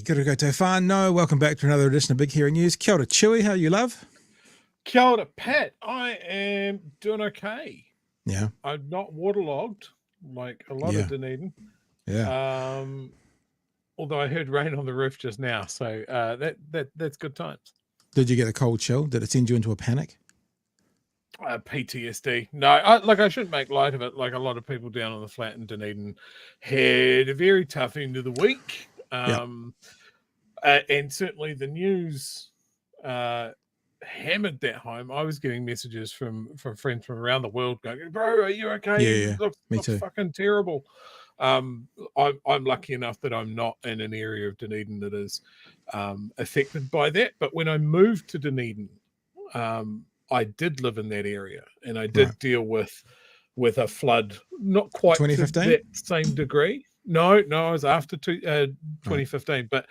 Kia ora koutou whānau. Welcome back to another edition of Big Hero News. Kia ora, Chewy. How are you, love? Kia ora, Pat. I am doing okay. Yeah. I'm not waterlogged like a lot of Dunedin. Yeah. Although I heard rain on the roof just now, so that's good times. Did you get a cold chill? Did it send you into a panic? PTSD. No, I shouldn't make light of it. Like a lot of people down on the flat in Dunedin had a very tough end of the week. And certainly the news hammered that home. I was getting messages from friends from around the world going, "Bro, are you okay? Yeah. Me too. Fucking terrible." I'm lucky enough that I'm not in an area of Dunedin that is affected by that. But when I moved to Dunedin, I did live in that area, and I did deal with a flood, not quite to 2015? that same degree. No, it was after 2015. But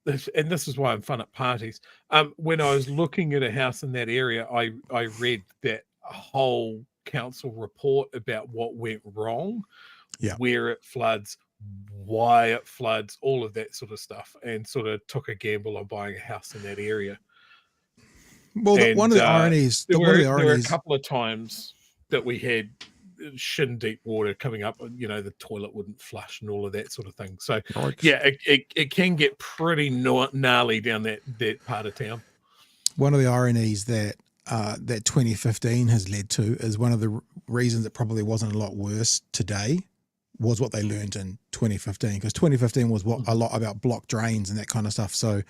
this is why I'm fun at parties. When I was looking at a house in that area, I read that whole council report about what went wrong, where it floods, why it floods, all of that sort of stuff, and sort of took a gamble on buying a house in that area. Well, one of the ironies, there were a couple of times that we had shin deep water coming up, the toilet wouldn't flush and all of that sort of thing. So it can get pretty gnarly down that part of town. One of the ironies that 2015 has led to is one of the reasons it probably wasn't a lot worse today was what they learned in 2015, because 2015 was a lot about blocked drains and that kind of stuff. So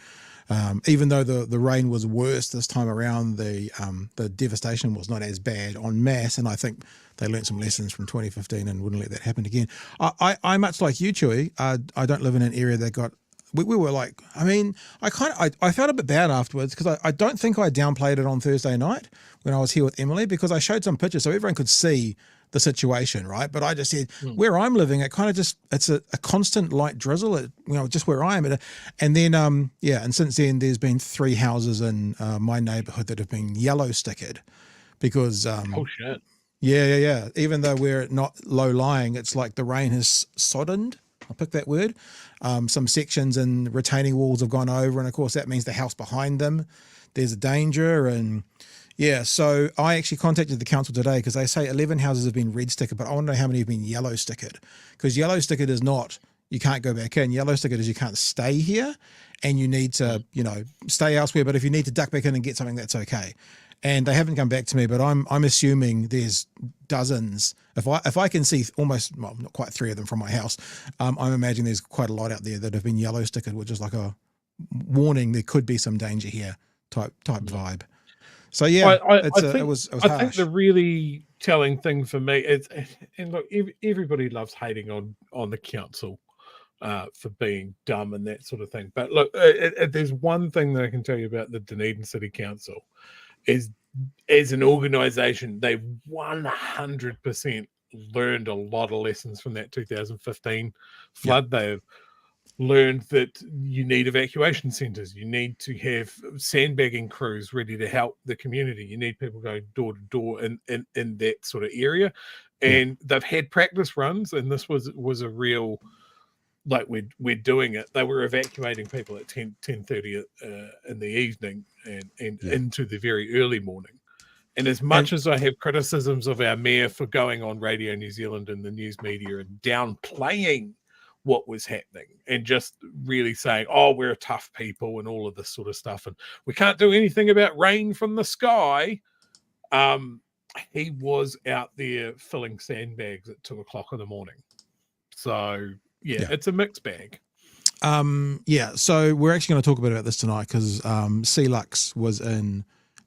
even though the rain was worse this time around, the devastation was not as bad en masse, and I think they learned some lessons from 2015 and wouldn't let that happen again. I much like you, Chewy, I don't live in an area that got. We were like, I felt a bit bad afterwards because I don't think I downplayed it on Thursday night when I was here with Emily, because I showed some pictures so everyone could see the situation, right? But I just said, where I'm living, it kind of it's a constant light drizzle, just where I am. And then, and since then there's been 3 houses in my neighborhood that have been yellow stickered because, oh shit. Yeah. Even though we're not low lying, it's like the rain has soddened. I'll pick that word. Some sections and retaining walls have gone over. And of course that means the house behind them, there's a danger. And so I actually contacted the council today because they say 11 houses have been red stickered, but I want to know how many have been yellow stickered, because yellow stickered is not, you can't go back in. Yellow stickered is you can't stay here and you need to, stay elsewhere. But if you need to duck back in and get something, that's okay. And they haven't come back to me, but I'm assuming there's dozens. If I can see almost, well, not quite 3 of them from my house, I'm imagining there's quite a lot out there that have been yellow stickered, which is like a warning there could be some danger here type vibe. So I think the really telling thing for me is, and look, everybody loves hating on the council for being dumb and that sort of thing. But look, there's one thing that I can tell you about the Dunedin City Council is, as an organisation, they 100% learned a lot of lessons from that 2015 flood. They've learned that you need evacuation centres. You need to have sandbagging crews ready to help the community. You need people going door to door in that sort of area. And they've had practice runs, and this was a real, like, we're doing it. They were evacuating people at 10:30 in the evening and into the very early morning. And as much as I have criticisms of our mayor for going on Radio New Zealand and the news media and downplaying what was happening and just really saying, oh, we're tough people and all of this sort of stuff, and we can't do anything about rain from the sky, he was out there filling sandbags at 2:00 in the morning. So it's a mixed bag. So we're actually going to talk a bit about this tonight because Lux was in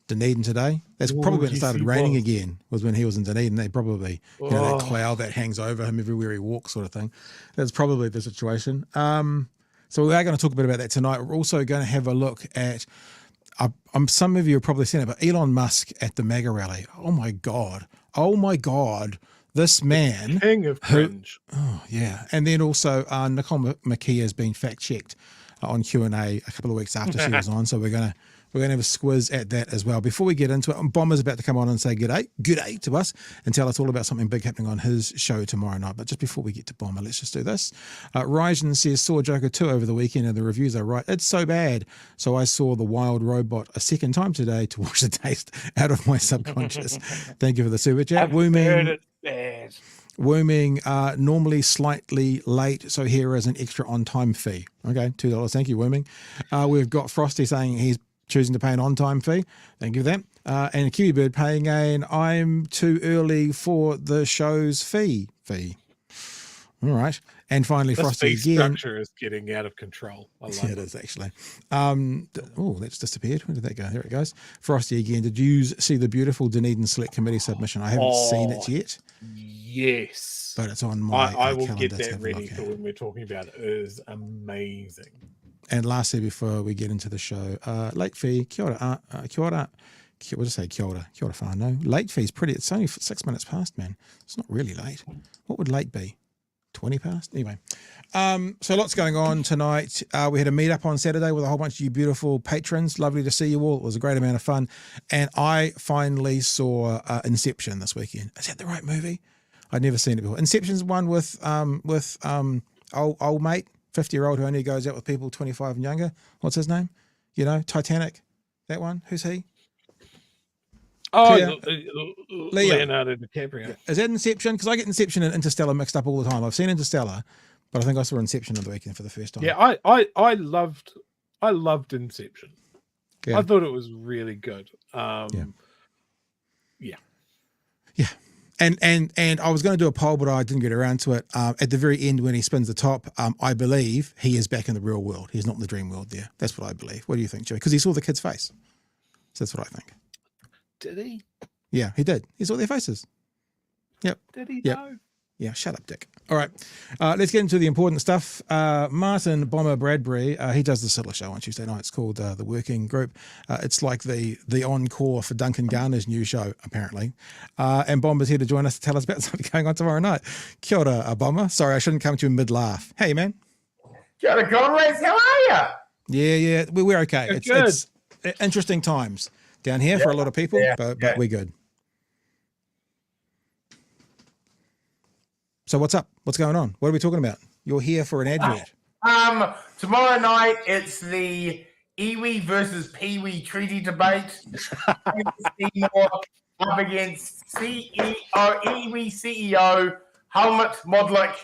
Dunedin today. That's probably when it started raining again, was when he was in Dunedin. They probably, that cloud that hangs over him everywhere he walks sort of thing. That's probably the situation. So we are going to talk a bit about that tonight. We're also going to have a look at, some of you have probably seen it, but Elon Musk at the MAGA rally. Oh my God. This man. King of cringe. And then also Nicole McKee has been fact-checked on Q&A a couple of weeks after she was on. So we're going We're going to have a squiz at that as well. Before we get into it, Bomber's about to come on and say good day to us and tell us all about something big happening on his show tomorrow night. But just before we get to Bomber, let's just do this. Ryzen says, saw Joker 2 over the weekend and the reviews are right. It's so bad. So I saw The Wild Robot a second time today to wash the taste out of my subconscious. Thank you for the super chat. Wooming, normally slightly late, so here is an extra on-time fee. Okay, $2. Thank you, Wooming. We've got Frosty saying he's choosing to pay an on-time fee. Thank you for that. And Kiwi Bird paying an I'm too early for the show's fee. All right. And finally, this Frosty fee again. Structure is getting out of control. I love it is actually. Oh, that's disappeared. Where did that go? There it goes. Frosty again. Did you see the beautiful Dunedin Select Committee submission? I haven't seen it yet. Yes, but it's on my I will calendar get that ready for when we're talking about it. It is amazing. And lastly, before we get into the show, late fee, kia ora, we'll just say kia ora whānau. Late fee's pretty, it's only 6 minutes past, man. It's not really late. What would late be? 20 past? Anyway. So lots going on tonight. We had a meetup on Saturday with a whole bunch of you beautiful patrons. Lovely to see you all. It was a great amount of fun. And I finally saw Inception this weekend. Is that the right movie? I'd never seen it before. Inception's one with old mate, 50-year-old who only goes out with people 25 and younger. What's his name? You know, Titanic. That one. Who's he? Leonardo DiCaprio. Is that Inception? Because I get Inception and Interstellar mixed up all the time. I've seen Interstellar, but I think I saw Inception on the weekend for the first time. Yeah, I loved Inception. Yeah. I thought it was really good. Yeah. And I was going to do a poll, but I didn't get around to it. At the very end, when he spins the top, I believe he is back in the real world. He's not in the dream world there. That's what I believe. What do you think, Joey? Because he saw the kid's face. So that's what I think. Did he? Yeah, he did. He saw their faces. Yep. Did he yep. know? Yeah, shut up, Dick. All right, let's get into the important stuff. Martin Bomber Bradbury, he does this little show on Tuesday night. It's called The Working Group. It's like the encore for Duncan Garner's new show, apparently. And Bomber's here to join us to tell us about something going on tomorrow night. Kia ora, Bomber. Sorry, I shouldn't come to you mid-laugh. Hey, man. Kia ora, comrades. How are you? Yeah, we're okay. It's interesting times down here for a lot of people, but we're good. So what's up? What's going on? What are we talking about? You're here for an ad read. Tomorrow night, it's the iwi versus Peewee treaty debate. Seymour up against iwi CEO Helmut Modlik.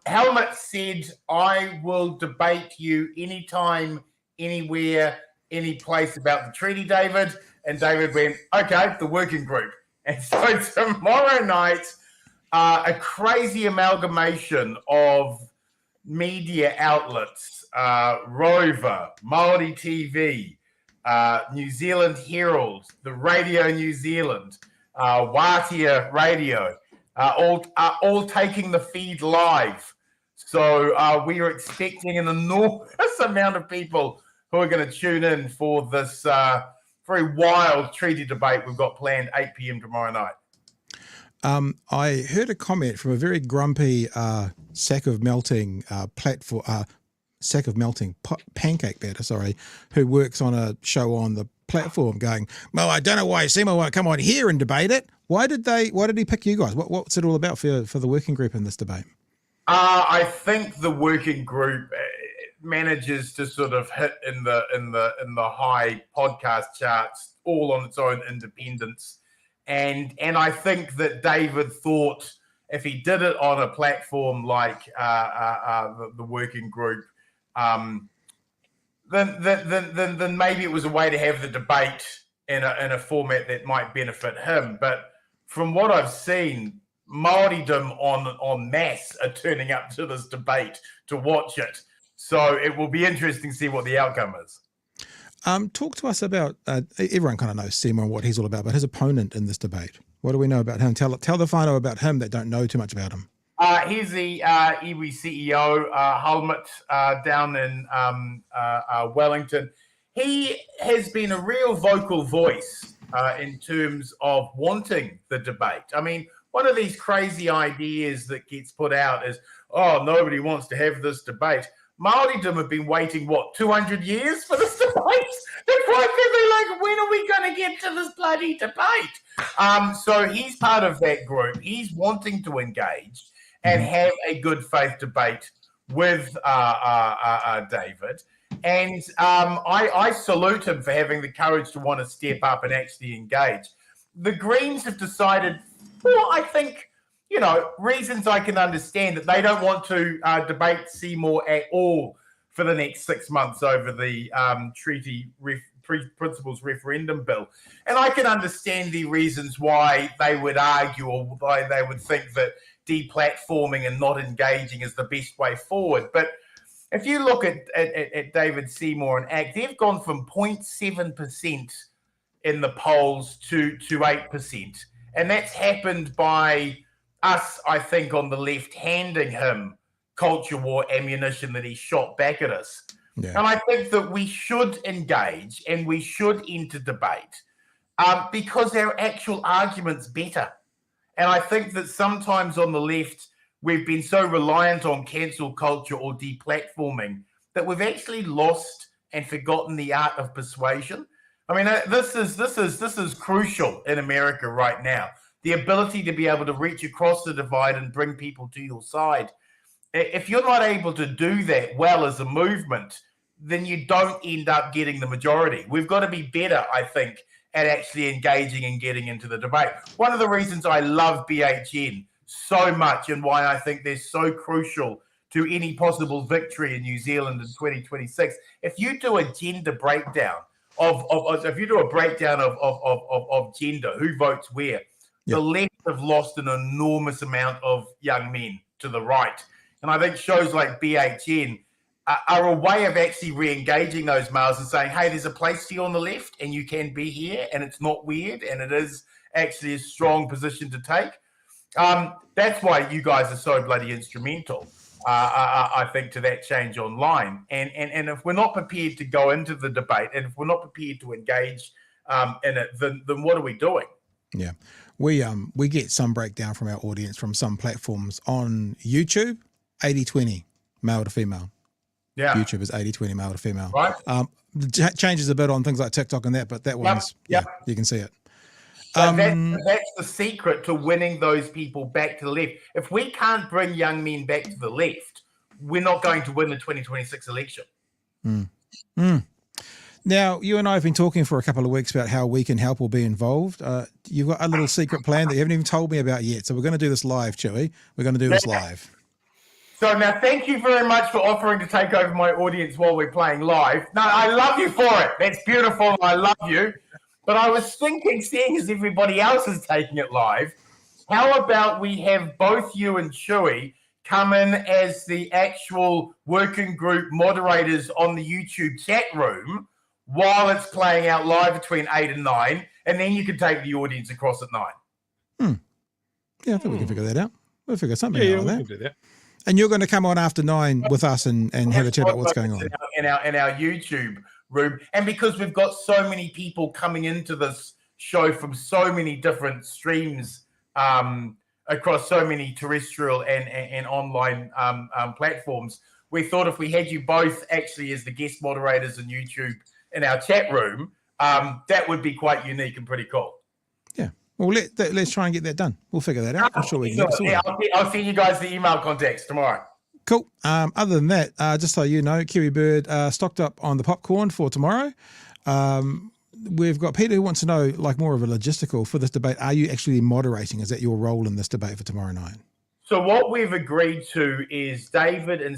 Helmut said, I will debate you anytime, anywhere, any place about the treaty, David. And David went, okay, the working group. And so tomorrow night, a crazy amalgamation of media outlets, Rover, Māori TV, New Zealand Herald, the Radio New Zealand, Wātea Radio, all taking the feed live. So we are expecting an enormous amount of people who are going to tune in for this very wild treaty debate we've got planned 8 p.m. tomorrow night. I heard a comment from a very grumpy sack of melting pancake batter, who works on a show on the platform, going, well, I don't know why Seymour won't come on here and debate it. Why did he pick you guys? What's it all about for the working group in this debate? I think the working group manages to sort of hit in the high podcast charts all on its own independence. And I think that David thought if he did it on a platform like the working group, then maybe it was a way to have the debate in a format that might benefit him. But from what I've seen, Māoridom en masse are turning up to this debate to watch it. So it will be interesting to see what the outcome is. Talk to us about, everyone kind of knows Seymour and what he's all about, but his opponent in this debate. What do we know about him? Tell the whānau about him that don't know too much about him. He's the iwi CEO, Helmut, down in Wellington. He has been a real vocal voice in terms of wanting the debate. I mean, one of these crazy ideas that gets put out is, oh, nobody wants to have this debate. Māoridom have been waiting, 200 years for this debate? They're quite like, when are we going to get to this bloody debate? So he's part of that group. He's wanting to engage and have a good faith debate with David. And I salute him for having the courage to want to step up and actually engage. The Greens have decided, I think, reasons I can understand, that they don't want to debate Seymour at all for the next 6 months over the treaty principles referendum bill. And I can understand the reasons why they would argue, or why they would think that deplatforming and not engaging is the best way forward. But if you look at David Seymour and ACT, they've gone from 0.7% in the polls to 8%. And that's happened by us, I think, on the left handing him culture war ammunition that he shot back at us. Yeah. And I think that we should engage and we should enter debate because our actual argument's better. And I think that sometimes on the left, we've been so reliant on cancel culture or deplatforming that we've actually lost and forgotten the art of persuasion. I mean, this is crucial in America right now. The ability to be able to reach across the divide and bring people to your side. If you're not able to do that well as a movement, then you don't end up getting the majority. We've got to be better, I think, at actually engaging and getting into the debate. One of the reasons I love BHN so much and why I think they're so crucial to any possible victory in New Zealand in 2026, if you do a gender breakdown of gender, who votes where, the left have lost an enormous amount of young men to the right. And I think shows like BHN are a way of actually re-engaging those males and saying, hey, there's a place for you on the left and you can be here and it's not weird and it is actually a strong position to take. That's why you guys are so bloody instrumental, I think, to that change online. And if we're not prepared to go into the debate and if we're not prepared to engage in it, then what are we doing? Yeah. We get some breakdown from our audience from some platforms on YouTube, 80-20 male to female. Yeah. YouTube is 80-20 male to female. Right. Changes a bit on things like TikTok and that, but that one's, you can see it. So that's the secret to winning those people back to the left. If we can't bring young men back to the left, we're not going to win the 2026 election. Now, you and I have been talking for a couple of weeks about how We Can Help will be involved. You've got a little secret plan that you haven't even told me about yet. So we're going to do this live, Chewy. We're going to do this live. So now, thank you very much for offering to take over my audience while we're playing live. No, I love you for it. That's beautiful. I love you. But I was thinking, seeing as everybody else is taking it live, how about we have both you and Chewy come in as the actual working group moderators on the YouTube chat room while it's playing out live between 8 and 9, and then you can take the audience across at 9. Yeah, I think we can figure that out. We'll figure something out like that. Do that. And you're going to come on after 9 with us and have a chat about what's going on in our YouTube room. And because we've got so many people coming into this show from so many different streams across so many terrestrial and online platforms, we thought if we had you both actually as the guest moderators in YouTube in our chat room, that would be quite unique and pretty cool. Yeah. Well, let's try and get that done. We'll figure that out. I'm sure we can get it sorted. I'll send you guys the email contacts tomorrow. Cool. Other than that, just so you know, Kiwi Bird stocked up on the popcorn for tomorrow. We've got Peter who wants to know, like, more of a logistical for this debate. Are you actually moderating? Is that your role in this debate for tomorrow night? So what we've agreed to is David and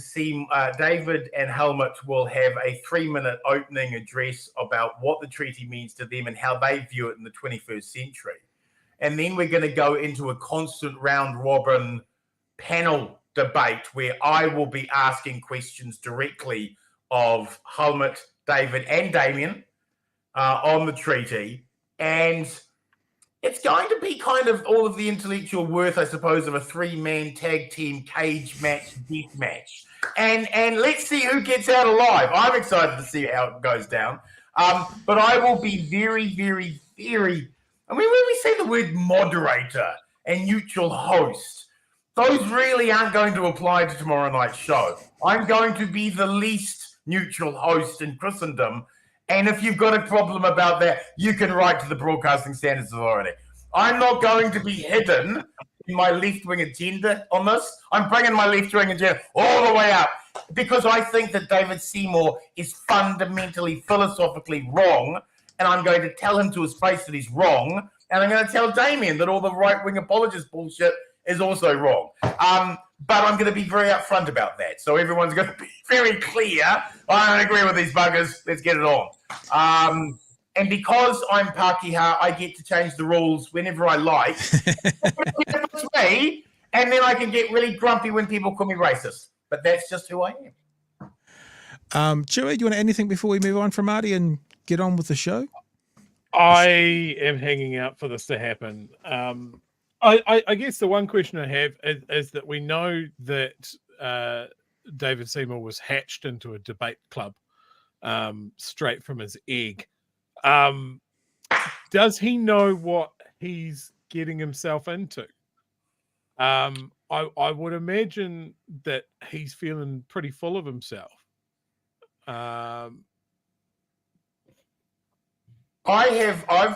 Helmut will have a 3-minute opening address about what the treaty means to them and how they view it in the 21st century. And then we're going to go into a constant round-robin panel debate where I will be asking questions directly of Helmut, David, and Damien on the treaty. And it's going to be kind of all of the intellectual worth, I suppose, of a 3-man tag team cage match, death match. And let's see who gets out alive. I'm excited to see how it goes down. But I will be very, very, very... I mean, when we say the word moderator and neutral host, those really aren't going to apply to tomorrow night's show. I'm going to be the least neutral host in Christendom. And if you've got a problem about that, you can write to the Broadcasting Standards Authority. I'm not going to be hidden in my left-wing agenda on this. I'm bringing my left-wing agenda all the way up because I think that David Seymour is fundamentally, philosophically wrong, and I'm going to tell him to his face that he's wrong, and I'm going to tell Damien that all the right-wing apologist bullshit is also wrong. But I'm going to be very upfront about that, so everyone's going to be very clear. I don't agree with these buggers. Let's get it on. And because I'm Pākehā, I get to change the rules whenever I like. It's me, and then I can get really grumpy when people call me racist. But that's just who I am. Chewie, do you want to add anything before we move on from Marty and get on with the show? I am hanging out for this to happen. I guess the one question I have is that we know that David Seymour was hatched into a debate club straight from his egg. Does he know what he's getting himself into? I would imagine that he's feeling pretty full of himself. I've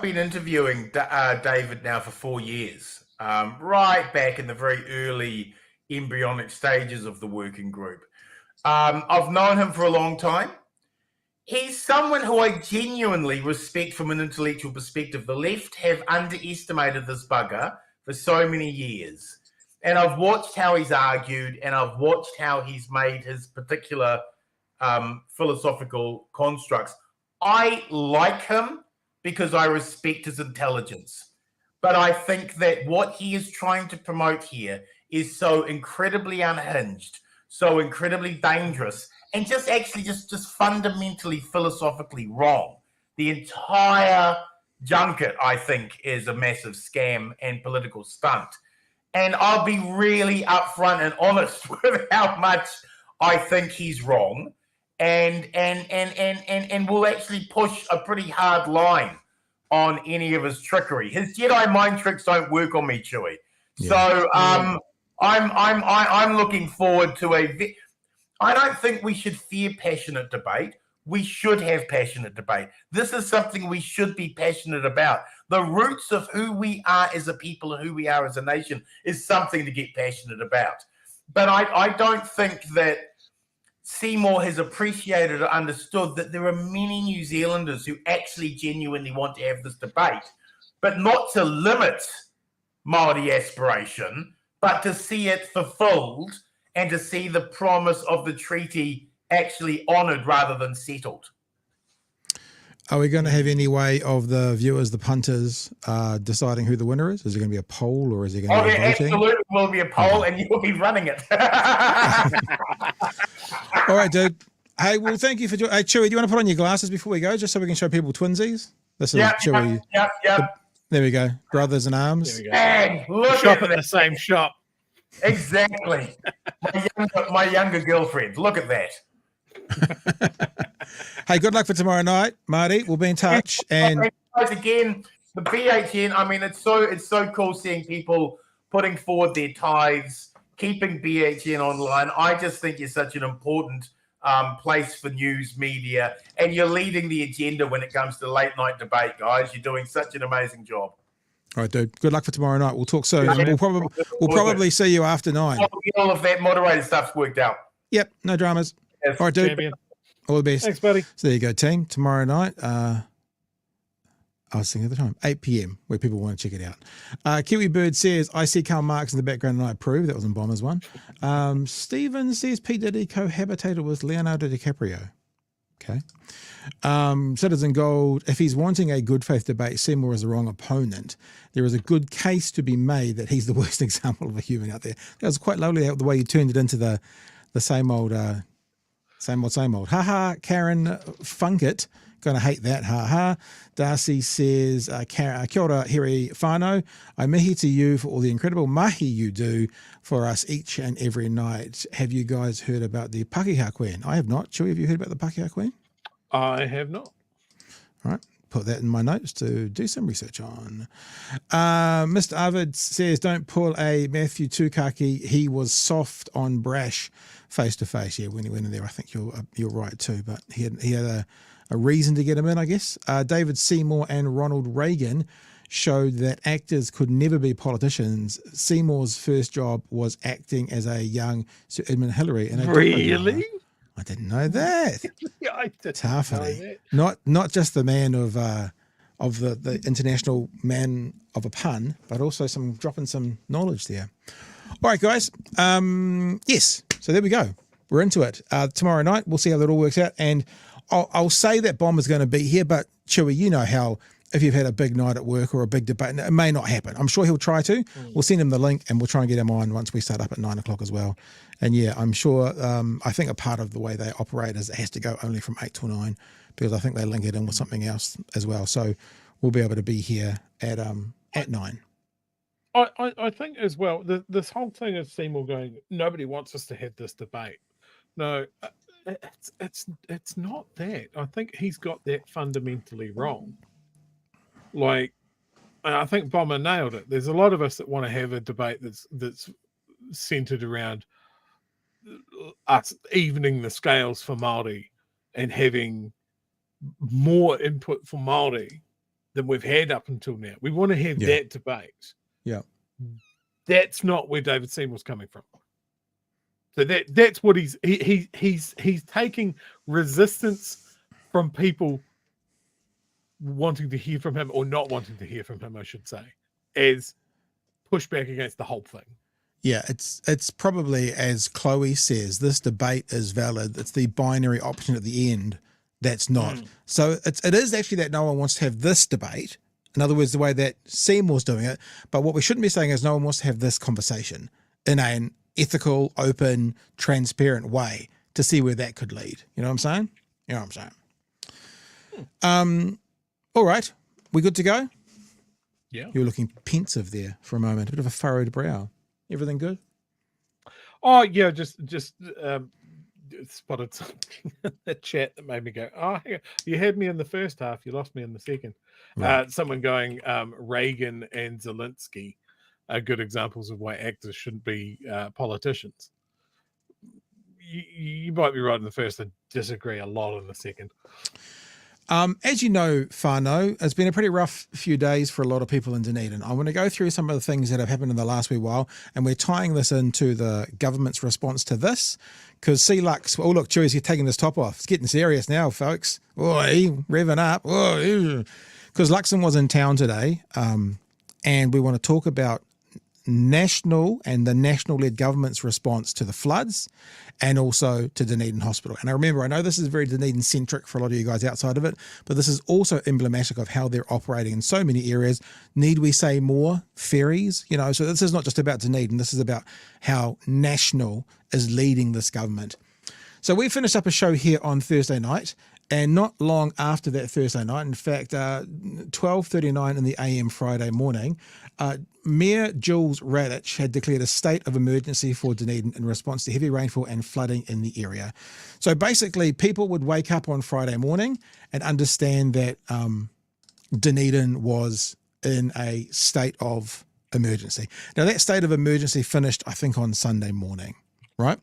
been interviewing David now for 4 years, right back in the very early embryonic stages of the working group. I've known him for a long time. He's someone who I genuinely respect from an intellectual perspective. The left have underestimated this bugger for so many years. And I've watched how he's argued, and I've watched how he's made his particular philosophical constructs. I like him because I respect his intelligence. But I think that what he is trying to promote here is so incredibly unhinged, so incredibly dangerous, and just fundamentally philosophically wrong. The entire junket, I think, is a massive scam and political stunt. And I'll be really upfront and honest with how much I think he's wrong, and will actually push a pretty hard line on any of his trickery. His Jedi mind tricks don't work on me, Chewie. Yeah. So I'm looking forward to I don't think we should fear passionate debate. We should have passionate debate. This is something we should be passionate about. The roots of who we are as a people and who we are as a nation is something to get passionate about. But I don't think that Seymour has appreciated or understood that there are many New Zealanders who actually genuinely want to have this debate, but not to limit Māori aspiration, but to see it fulfilled and to see the promise of the treaty actually honoured rather than settled. Are we going to have any way of the viewers, the punters, deciding who the winner is? Is it going to be a poll, or is it going to be voting? Absolutely will be a poll, and you will be running it. All right, dude. Hey, well, thank you for joining. Hey, Chewie, do you want to put on your glasses before we go, just so we can show people twinsies? This is Chewie. Yep. There we go. Brothers in arms. There we go. Hey, look shop at at the same shop. Exactly. My younger girlfriend. Look at that. Hey, good luck for tomorrow night, Marty. We'll be in touch. And guys, again, the BHN. I mean, it's so cool seeing people putting forward their tithes, keeping BHN online. I just think you're such an important place for news media, and you're leading the agenda when it comes to late night debate, guys. You're doing such an amazing job. All right, dude. Good luck for tomorrow night. We'll talk soon. And we'll probably see you after 9. All of that moderator stuff's worked out. Yep, no dramas. Yes. All right, dude. Champion. All the best. Thanks, buddy. So there you go, team. Tomorrow night, I was thinking at the time, 8 p.m, where people want to check it out. Kiwi Bird says, I see Karl Marx in the background and I approve. That was in Bombers one. Stephen says P. Diddy cohabitated with Leonardo DiCaprio. Okay. Citizen Gold, if he's wanting a good faith debate, Seymour is the wrong opponent. There is a good case to be made that he's the worst example of a human out there. That was quite lovely, the way you turned it into the same old. Same old. Ha Karen Funkit. Gonna hate that. Ha. Darcy says, kia ora here whānau. I mihi to you for all the incredible mahi you do for us each and every night. Have you guys heard about the Pākehā Queen? I have not. Chewie, have you heard about the Pākehā Queen? I have not. All right. put that in my notes to do some research on. Mr. Arvid says, don't pull a Matthew Tukaki. He was soft on Brash face to face. Yeah, when he went in there, I think you're right too. But he had a reason to get him in, I guess. David Seymour and Ronald Reagan showed that actors could never be politicians. Seymour's first job was acting as a young Sir Edmund Hillary. And Really? I didn't know that. Yeah, I didn't Taffany. know that. Not just the man of the international man of a pun, but also dropping some knowledge there. All right, guys. Yes. So there we go. We're into it. Tomorrow night, we'll see how that all works out. And I'll say that Bomb is going to be here, but Chewy, you know how if you've had a big night at work or a big debate, it may not happen. I'm sure he'll try to. We'll send him the link and we'll try and get him on once we start up at 9 o'clock as well. And yeah, I'm sure, I think a part of the way they operate is it has to go only from 8 till 9 because I think they link it in with something else as well. So we'll be able to be here at 9. I think as well, this whole thing of Seymour going, nobody wants us to have this debate. No, it's not that. I think he's got that fundamentally wrong. Like, I think Bomber nailed it. There's a lot of us that want to have a debate that's centered around us evening the scales for Māori and having more input for Māori than we've had up until now. We want to have that debate. Yeah. That's not where David Seymour's coming from. So that's what he's taking resistance from people wanting to hear from him or not wanting to hear from him, I should say, as pushback against the whole thing. Yeah, it's probably, as Chloe says, this debate is valid. It's the binary option at the end that's not. So it is actually that no one wants to have this debate. In other words, the way that Seymour's doing it. But what we shouldn't be saying is no one wants to have this conversation in an ethical, open, transparent way to see where that could lead. You know what I'm saying? You know what I'm saying? All right. We good to go? Yeah. You were looking pensive there for a moment, a bit of a furrowed brow. Everything good? Oh, yeah, just spotted something in the chat that made me go, oh, you had me in the first half, you lost me in the second. Right. Someone going, Reagan and Zelensky are good examples of why actors shouldn't be politicians. You might be right in the first. I disagree a lot in the second. As you know, Whānau, it's been a pretty rough few days for a lot of people in Dunedin. I want to go through some of the things that have happened in the last wee while, and we're tying this into the government's response to this, because see Lux, oh look, Chewy's taking this top off. It's getting serious now, folks. Oi, revving up. Because Luxon was in town today, and we want to talk about national and the national-led government's response to the floods and also to Dunedin Hospital. And I know this is very Dunedin-centric for a lot of you guys outside of it, but this is also emblematic of how they're operating in so many areas. Need we say more? Ferries? You know, so this is not just about Dunedin. This is about how national is leading this government. So we finished up a show here on Thursday night, and not long after that Thursday night, in fact, 12:39 in the AM Friday morning, Mayor Jules Radich had declared a state of emergency for Dunedin in response to heavy rainfall and flooding in the area. So basically, people would wake up on Friday morning and understand that Dunedin was in a state of emergency. Now, that state of emergency finished, I think, on Sunday morning, right?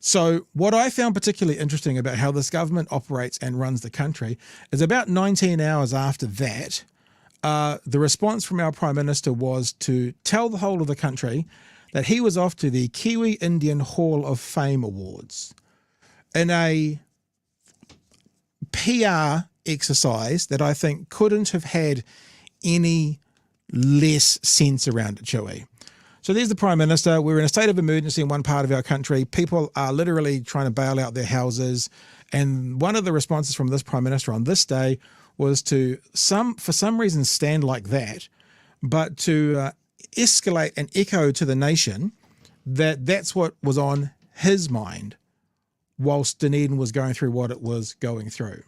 So what I found particularly interesting about how this government operates and runs the country is about 19 hours after that, the response from our Prime Minister was to tell the whole of the country that he was off to the Kiwi Indian Hall of Fame Awards in a PR exercise that I think couldn't have had any less sense around it, Chewy. So there's the Prime Minister. We're in a state of emergency in one part of our country. People are literally trying to bail out their houses. And one of the responses from this Prime Minister on this day was to, for some reason, stand like that, but to escalate and echo to the nation that that's what was on his mind whilst Dunedin was going through what it was going through.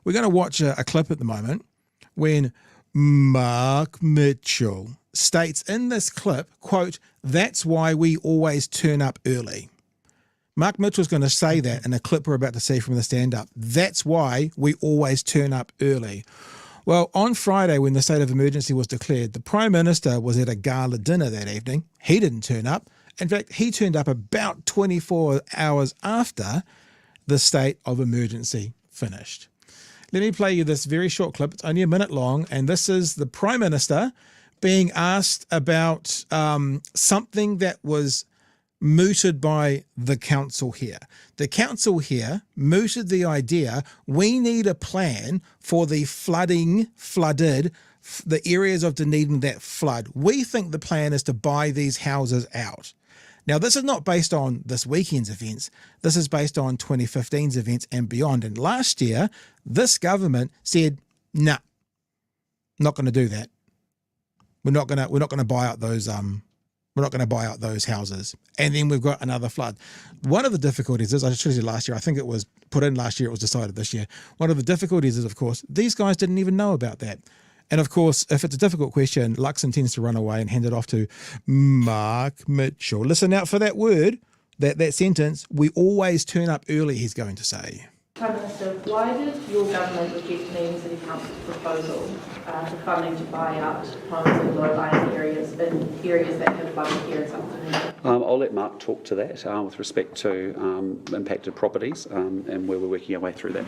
We're going to watch a clip at the moment when Mark Mitchell states in this clip, quote, "That's why we always turn up early." Mark Mitchell's going to say that in a clip we're about to see from the stand-up. That's why we always turn up early. Well, on Friday, when the state of emergency was declared, the Prime Minister was at a gala dinner that evening. He didn't turn up. In fact, he turned up about 24 hours after the state of emergency finished. Let me play you this very short clip. It's only a minute long, and this is the Prime Minister being asked about something that was mooted by the council here. The council here mooted the idea we need a plan for the flooded, the areas of Dunedin that flood. We think the plan is to buy these houses out. Now, this is not based on this weekend's events. This is based on 2015's events and beyond. And last year, this government said, nah, not going to do that. We're not going to buy out those we're not going to buy out those houses. And then we've got another flood. One of the difficulties is, I should have said last year, I think it was put in last year, it was decided this year. One of the difficulties is, of course, these guys didn't even know about that. And of course, if it's a difficult question, Luxon tends to run away and hand it off to Mark Mitchell. Listen out for that word, that sentence. We always turn up early, he's going to say. Prime Minister, why did your government reject Dunedin City Council's proposal for funding to buy out homes in low-lying areas, in areas that have flooded here in South Dunedin? I'll let Mark talk to that with respect to impacted properties and where we're working our way through that.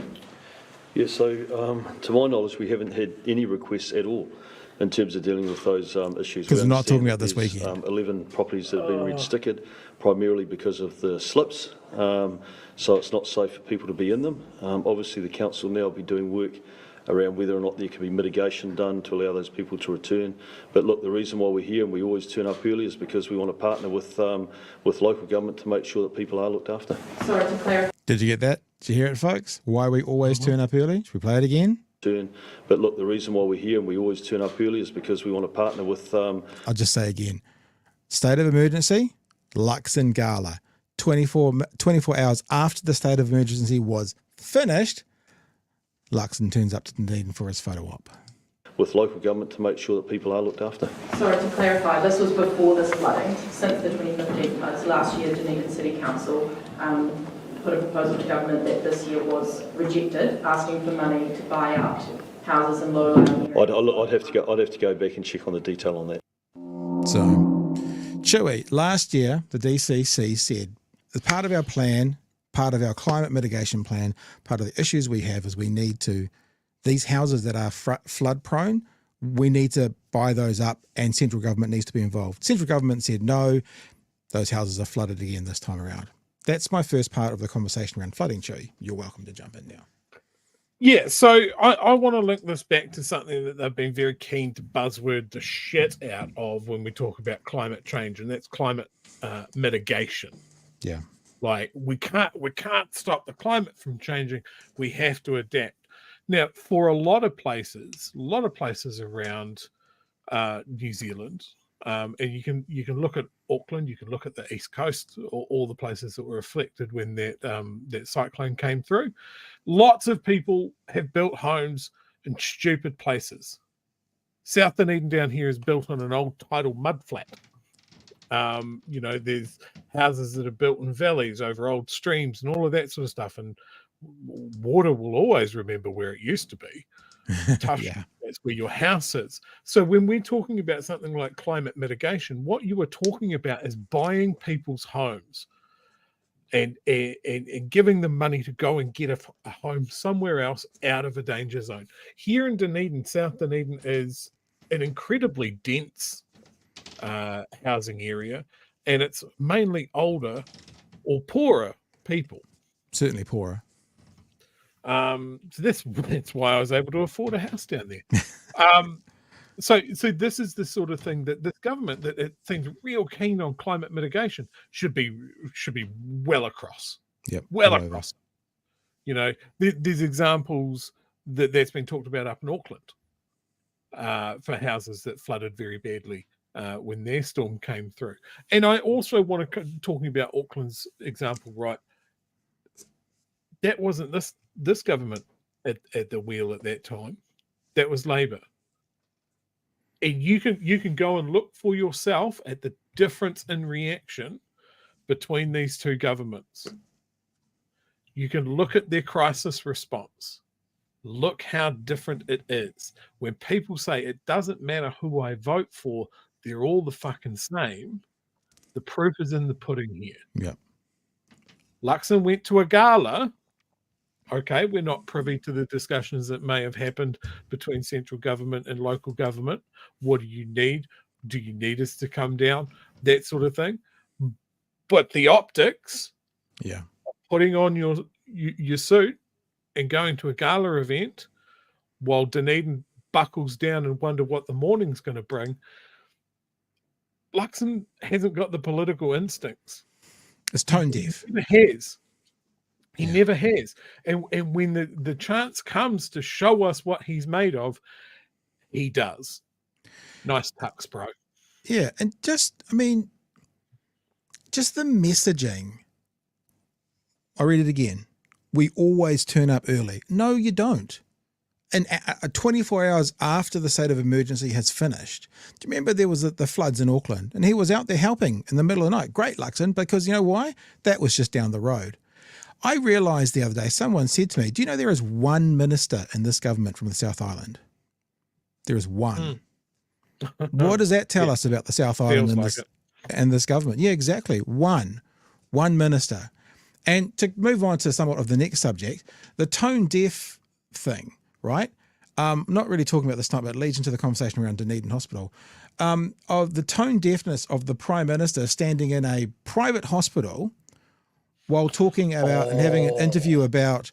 Yeah, so to my knowledge, we haven't had any requests at all in terms of dealing with those issues. Because we're not talking about this weekend. 11 properties that have been red stickered, primarily because of the slips. So it's not safe for people to be in them. Obviously, the council now will be doing work around whether or not there can be mitigation done to allow those people to return. But look, the reason why we're here and we always turn up early is because we want to partner with local government to make sure that people are looked after. Sorry, to clarify. Did you get that? Did you hear it, folks? Why we always turn up early? Should we play it again? But look, the reason why we're here and we always turn up early is because we want to partner with... I'll just say again. State of emergency, Luxon Gala. 24 hours after the state of emergency was finished, Luxon turns up to Dunedin for his photo op. With local government to make sure that people are looked after. Sorry, to clarify, this was before this flooding. Since the 2015 floods, last year Dunedin City Council put a proposal to government that this year was rejected, asking for money to buy out houses in low-lying areas. I'd have to go back and check on the detail on that. So, Chewy, last year the DCC said, as part of our plan, part of our climate mitigation plan, part of the issues we have is we need to, these houses that are flood prone, we need to buy those up and central government needs to be involved. Central government said no, those houses are flooded again this time around. That's my first part of the conversation around flooding, Chewy. You're welcome to jump in now. Yeah, so I want to link this back to something that they've been very keen to buzzword the shit out of when we talk about climate change, and that's climate mitigation. Yeah. Like we can't stop the climate from changing. We have to adapt. Now, for a lot of places around New Zealand, and you can look at Auckland, you can look at the East Coast, or all the places that were afflicted when that cyclone came through. Lots of people have built homes in stupid places. South Dunedin down here is built on an old tidal mud flat. There's houses that are built in valleys over old streams and all of that sort of stuff. And water will always remember where it used to be. Tough. Yeah. That's where your house is. So when we're talking about something like climate mitigation, what you are talking about is buying people's homes and giving them money to go and get a home somewhere else out of a danger zone. Here in Dunedin, South Dunedin is an incredibly dense housing area, and it's mainly older or poorer people. Certainly poorer. So that's why I was able to afford a house down there. So this is the sort of thing that this government that it seems real keen on climate mitigation should be well across. Yep. Well across. There's examples that's been talked about up in Auckland for houses that flooded very badly when their storm came through. And I also want to talking about Auckland's example, right? That wasn't this government at the wheel at that time. That was Labour. And you can go and look for yourself at the difference in reaction between these two governments. You can look at their crisis response. Look how different it is. When people say it doesn't matter who I vote for, they're all the fucking same. The proof is in the pudding here. Yeah. Luxon went to a gala. Okay, we're not privy to the discussions that may have happened between central government and local government. What do you need? Do you need us to come down? That sort of thing. But the optics, Yeah. putting on your suit and going to a gala event while Dunedin buckles down and wonder what the morning's going to bring, Luxon hasn't got the political instincts. It's tone deaf. He never has. He Yeah. never has. And when the chance comes to show us what he's made of, he does. Nice tux, bro. Yeah. And just the messaging. I read it again. We always turn up early. No, you don't. And 24 hours after the state of emergency has finished, do you remember there was the floods in Auckland and he was out there helping in the middle of the night? Great, Luxon, because you know why? That was just down the road. I realised the other day, someone said to me, do you know there is one minister in this government from the South Island? There is one. What does that tell us about the South Island and this government? Yeah, exactly. One minister. And to move on to somewhat of the next subject, the tone deaf thing, right? Not really talking about this time, but it leads into the conversation around Dunedin Hospital. Of the tone deafness of the Prime Minister standing in a private hospital while talking about and having an interview about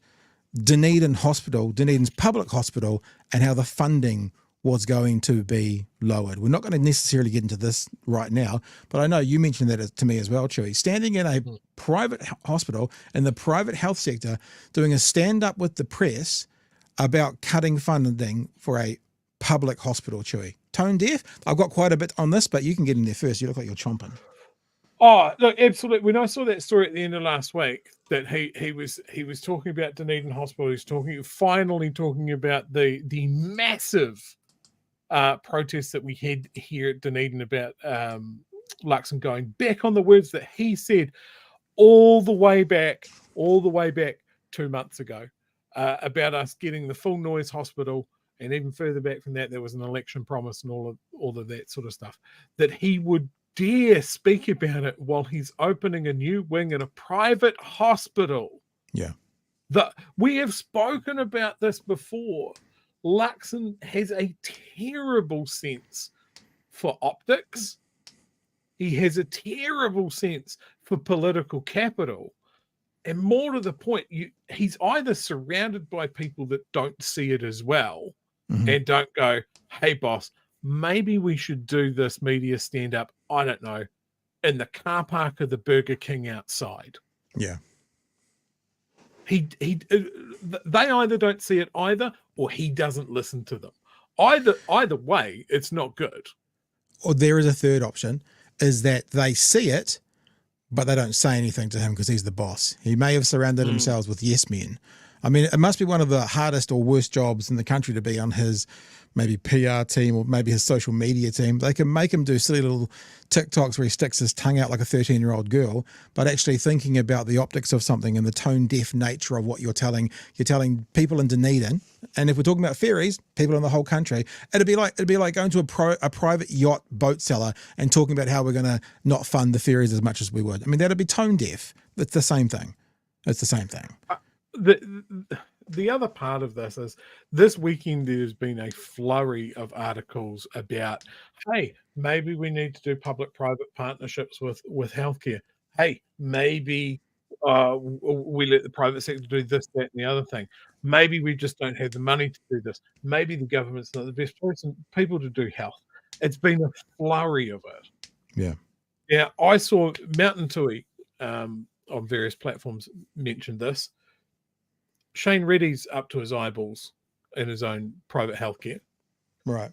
Dunedin Hospital, Dunedin's public hospital, and how the funding was going to be lowered. We're not going to necessarily get into this right now, but I know you mentioned that to me as well, Chewy. Standing in a private hospital in the private health sector, doing a stand-up with the press about cutting funding for a public hospital, Chewy. Tone deaf? I've got quite a bit on this, but you can get in there first. You look like you're chomping. Oh, look, absolutely. When I saw that story at the end of last week, that he was talking about Dunedin Hospital, he's finally talking about the massive protests that we had here at Dunedin about Luxon going back on the words that he said all the way back 2 months ago about us getting the full noise hospital, and even further back from that, there was an election promise and all of that sort of stuff, that he would dare speak about it while he's opening a new wing in a private hospital. Yeah. We have spoken about this before. Luxon has a terrible sense for optics. He has a terrible sense for political capital. And more to the point, he's either surrounded by people that don't see it as well and don't go, hey, boss, maybe we should do this media stand-up, I don't know, in the car park of the Burger King outside. Yeah. They either don't see it either, or he doesn't listen to them. Either way, it's not good. Or there is a third option, is that they see it, but they don't say anything to him because he's the boss. He may have surrounded himself with yes men. I mean, it must be one of the hardest or worst jobs in the country to be on his maybe PR team or maybe his social media team. They can make him do silly little TikToks where he sticks his tongue out like a 13-year-old girl, but actually thinking about the optics of something and the tone deaf nature of what you're telling people in Dunedin. And if we're talking about ferries, people in the whole country, it'd be like going to a private yacht boat seller and talking about how we're going to not fund the ferries as much as we would. I mean, that'd be tone deaf. It's the same thing. It's the same thing. The other part of this is this weekend there's been a flurry of articles about, hey, maybe we need to do public-private partnerships with healthcare. Hey, maybe we let the private sector do this, that, and the other thing. Maybe we just don't have the money to do this. Maybe the government's not the best people to do health. It's been a flurry of it. Yeah. Yeah, I saw Mountain Tui on various platforms mentioned this. Shane Reddy's up to his eyeballs in his own private healthcare. Right.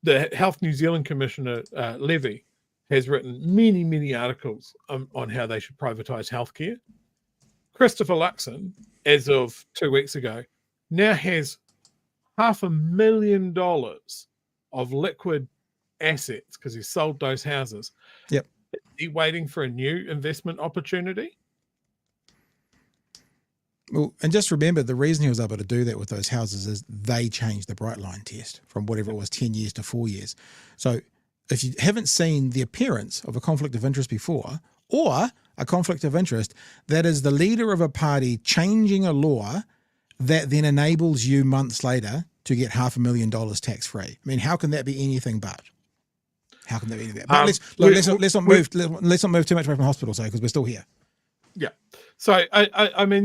The Health New Zealand Commissioner, Levy, has written many, many articles on how they should privatise healthcare. Christopher Luxon, as of 2 weeks ago, now has $500,000 of liquid assets because he sold those houses. Yep. Is he waiting for a new investment opportunity? Well, and just remember, the reason he was able to do that with those houses is they changed the bright line test from whatever it was, 10 years to 4 years. So if you haven't seen the appearance of a conflict of interest before, or a conflict of interest that is the leader of a party changing a law that then enables you months later to get $500,000 tax-free. I mean, how can that be anything but? How can that be anything but? But let's not move too much away from hospitals, because we're still here. Yeah. So I mean,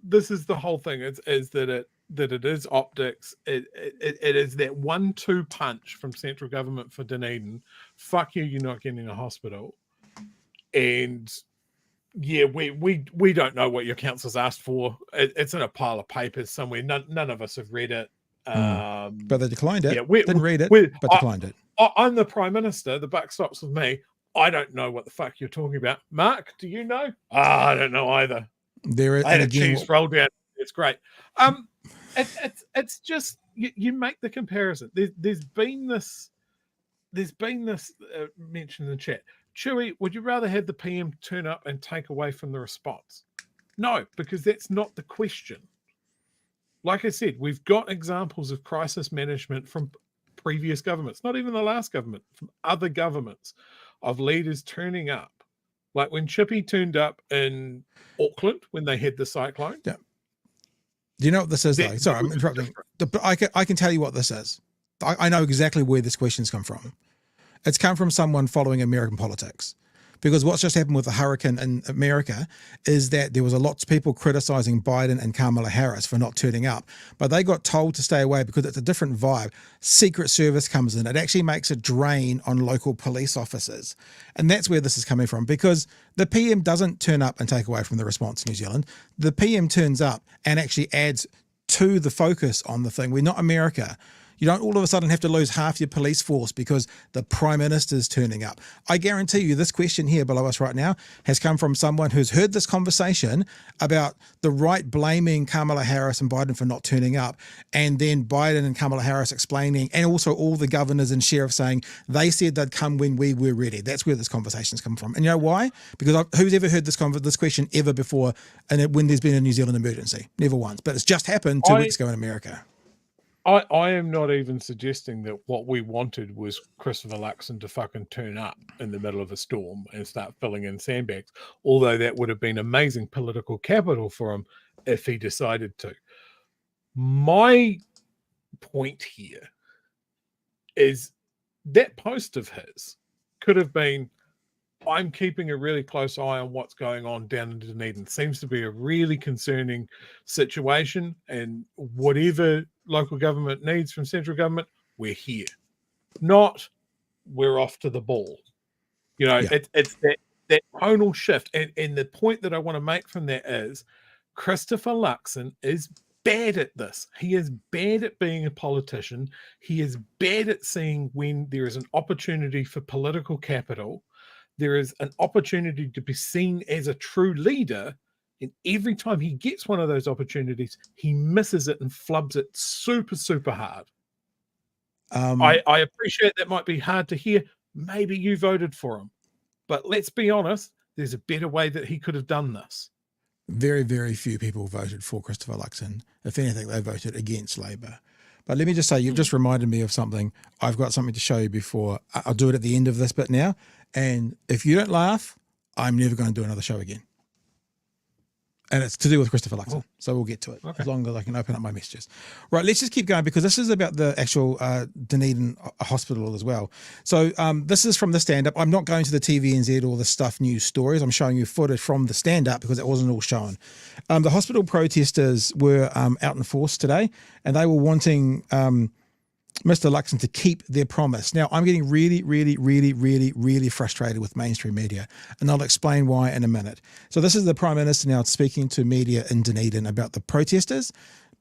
this is the whole thing. Is that it is optics. It is that 1-2 punch from central government for Dunedin. Fuck you, you're not getting a hospital. And yeah, we don't know what your council's asked for. It's in a pile of papers somewhere. None of us have read it. But they declined it. Yeah, didn't read it, but declined it. I'm the Prime Minister. The buck stops with me. I don't know what the fuck you're talking about. Mark, do you know? I don't know either. There is, I had a cheese roll down. It's great. It's just you make the comparison. There's been this mentioned in the chat. Chewy, would you rather have the PM turn up and take away from the response? No, because that's not the question. Like I said, we've got examples of crisis management from previous governments, not even the last government, from other governments, of leaders turning up. Like when Chippy turned up in Auckland when they had the cyclone. Yeah. Do you know what this is, though? Sorry, I'm interrupting. But I can tell you what this is. I know exactly where this question's come from. It's come from someone following American politics. Because what's just happened with the hurricane in America is that there was a lot of people criticizing Biden and Kamala Harris for not turning up, but they got told to stay away because it's a different vibe. Secret Service comes in. It actually makes a drain on local police officers. And that's where this is coming from, because the PM doesn't turn up and take away from the response in New Zealand. The PM turns up and actually adds to the focus on the thing. We're not America. You don't all of a sudden have to lose half your police force because the Prime Minister's turning up. I guarantee you this question here below us right now has come from someone who's heard this conversation about the right blaming Kamala Harris and Biden for not turning up, and then Biden and Kamala Harris explaining, and also all the governors and sheriffs saying they said they'd come when we were ready. That's where this conversation's come from. And you know why? Because who's ever heard this question ever before and when there's been a New Zealand emergency? Never once. But it's just happened 2 weeks ago in America. I am not even suggesting that what we wanted was Christopher Luxon to fucking turn up in the middle of a storm and start filling in sandbags, although that would have been amazing political capital for him if he decided to. My point here is that post of his could have been, I'm keeping a really close eye on what's going on down in Dunedin. Seems to be a really concerning situation, and whatever local government needs from central government, we're here. Not we're off to the ball. You know, yeah. It's that tonal shift. And the point that I want to make from that is Christopher Luxon is bad at this. He is bad at being a politician. He is bad at seeing when there is an opportunity for political capital. There is an opportunity to be seen as a true leader. And every time he gets one of those opportunities, he misses it and flubs it super, super hard. I appreciate that might be hard to hear. Maybe you voted for him. But let's be honest, there's a better way that he could have done this. Very, very few people voted for Christopher Luxon. If anything, they voted against Labour. But let me just say, you've just reminded me of something. I've got something to show you before. I'll do it at the end of this bit now. And if you don't laugh, I'm never going to do another show again. And it's to do with Christopher Luxon. So we'll get to it as long as I can open up my messages. Right, let's just keep going because this is about the actual Dunedin hospital as well. So this is from the stand-up. I'm not going to the TVNZ or the Stuff News stories. I'm showing you footage from the stand-up because it wasn't all shown. The hospital protesters were out in force today, and they were wanting Mr. Luxon to keep their promise. Now, I'm getting really frustrated with mainstream media, and I'll explain why in a minute. So this is the Prime Minister now speaking to media in Dunedin about the protesters,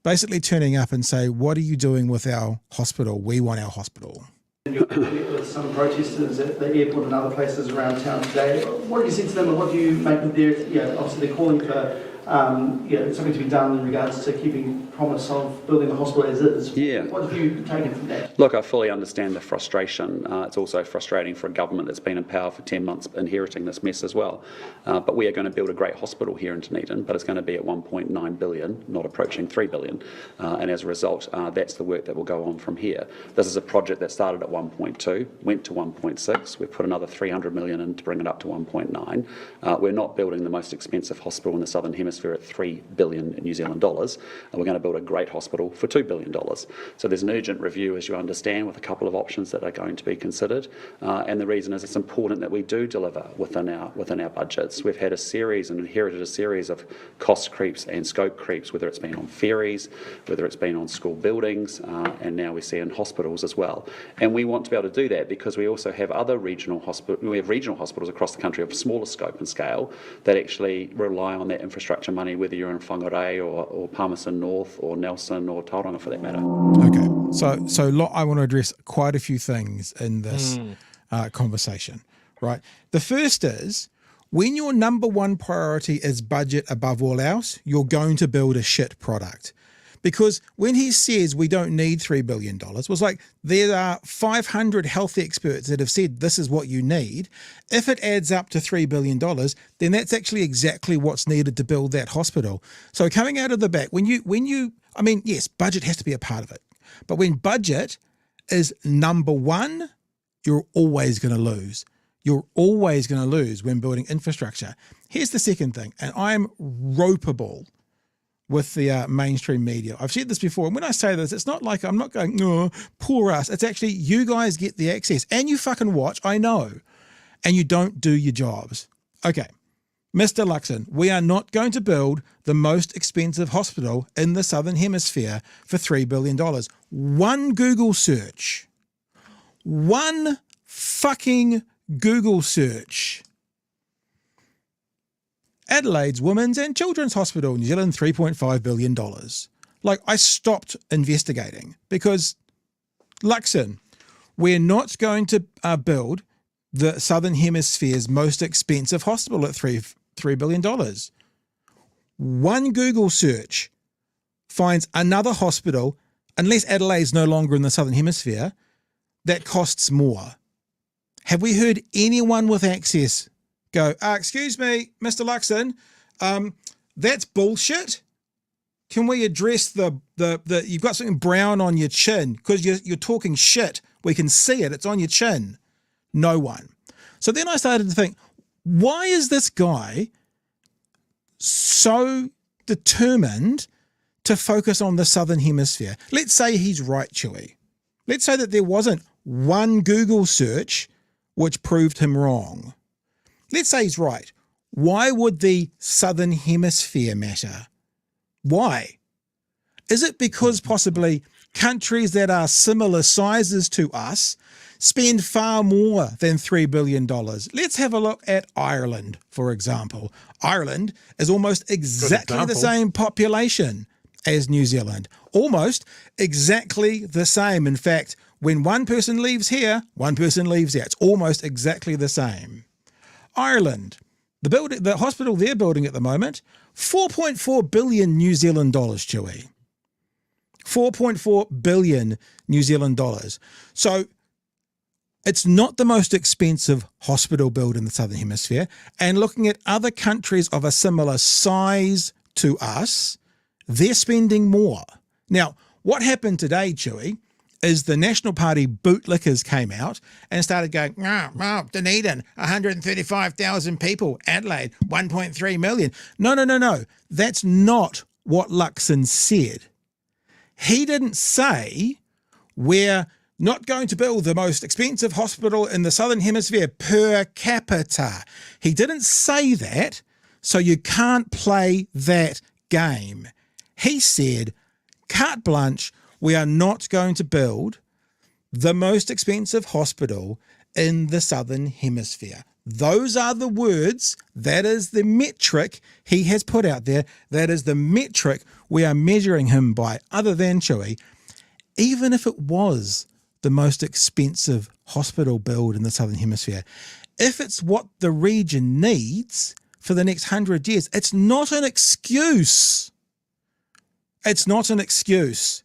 basically turning up and say, what are you doing with our hospital? We want our hospital. With some protesters at the airport and other places around town today, what do you say to them and what do you make of their, obviously they're calling for something to be done in regards to keeping promise of building the hospital as is. Yeah. What have you taken from that? Look, I fully understand the frustration. It's also frustrating for a government that's been in power for 10 months inheriting this mess as well. But we are going to build a great hospital here in Dunedin, but it's going to be at 1.9 billion, not approaching 3 billion. And as a result, that's the work that will go on from here. This is a project that started at 1.2, went to 1.6. We've put another 300 million in to bring it up to 1.9. We're not building the most expensive hospital in the Southern Hemisphere at 3 billion New Zealand dollars. And we're going to build a great hospital for $2 billion. So there's an urgent review, as you understand, with a couple of options that are going to be considered. And the reason is it's important that we do deliver within our budgets. We've had a series and inherited a series of cost creeps and scope creeps, whether it's been on ferries, whether it's been on school buildings, and now we see in hospitals as well. And we want to be able to do that because we also have other regional hospitals. We have regional hospitals across the country of smaller scope and scale that actually rely on that infrastructure money, whether you're in Whangarei or Palmerston North or Nelson or Tauranga for that matter. Okay, so I want to address quite a few things in this conversation, right? The first is, when your number one priority is budget above all else, you're going to build a shit product. Because when he says we don't need $3 billion, it was like there are 500 health experts that have said this is what you need. If it adds up to $3 billion, then that's actually exactly what's needed to build that hospital. So coming out of the back, I mean, yes, budget has to be a part of it. But when budget is number one, you're always going to lose. You're always going to lose when building infrastructure. Here's the second thing, and I'm ropeable with the mainstream media. I've said this before, and when I say this, it's not like I'm not going, oh, poor us. It's actually you guys get the access, and you fucking watch, I know, and you don't do your jobs. Okay, Mr. Luxon, we are not going to build the most expensive hospital in the Southern Hemisphere for $3 billion. One Google search, one fucking Google search. Adelaide's Women's and Children's Hospital, New Zealand, $3.5 billion. Like, I stopped investigating because, Luxon, we're not going to build the Southern Hemisphere's most expensive hospital at $3 billion. One Google search finds another hospital, unless Adelaide's no longer in the Southern Hemisphere, that costs more. Have we heard anyone with access go, excuse me, Mr. Luxon, that's bullshit? Can we address the you've got something brown on your chin because you're talking shit. We can see it. It's on your chin. No one. So then I started to think, why is this guy so determined to focus on the Southern Hemisphere? Let's say he's right, Chewy. Let's say that there wasn't one Google search which proved him wrong. Let's say he's right. Why would the Southern Hemisphere matter? Why? Is it because possibly countries that are similar sizes to us spend far more than $3 billion? Let's have a look at Ireland, for example. Ireland is almost exactly the same population as New Zealand. Almost exactly the same. In fact, when one person leaves here, one person leaves there. It's almost exactly the same. Ireland, the hospital they're building at the moment, 4.4 billion New Zealand dollars, Chewy. 4.4 billion New Zealand dollars. So it's not the most expensive hospital build in the Southern Hemisphere. And looking at other countries of a similar size to us, they're spending more. Now, what happened today, Chewy, is the National Party bootlickers came out and started going, Dunedin, 135,000 people, Adelaide, 1.3 million. No. That's not what Luxon said. He didn't say we're not going to build the most expensive hospital in the Southern Hemisphere per capita. He didn't say that, so you can't play that game. He said, carte blanche, we are not going to build the most expensive hospital in the Southern Hemisphere. Those are the words. That is the metric he has put out there. That is the metric we are measuring him by, other than Chewy. Even if it was the most expensive hospital build in the Southern Hemisphere, if it's what the region needs for the next 100 years. It's not an excuse. It's not an excuse.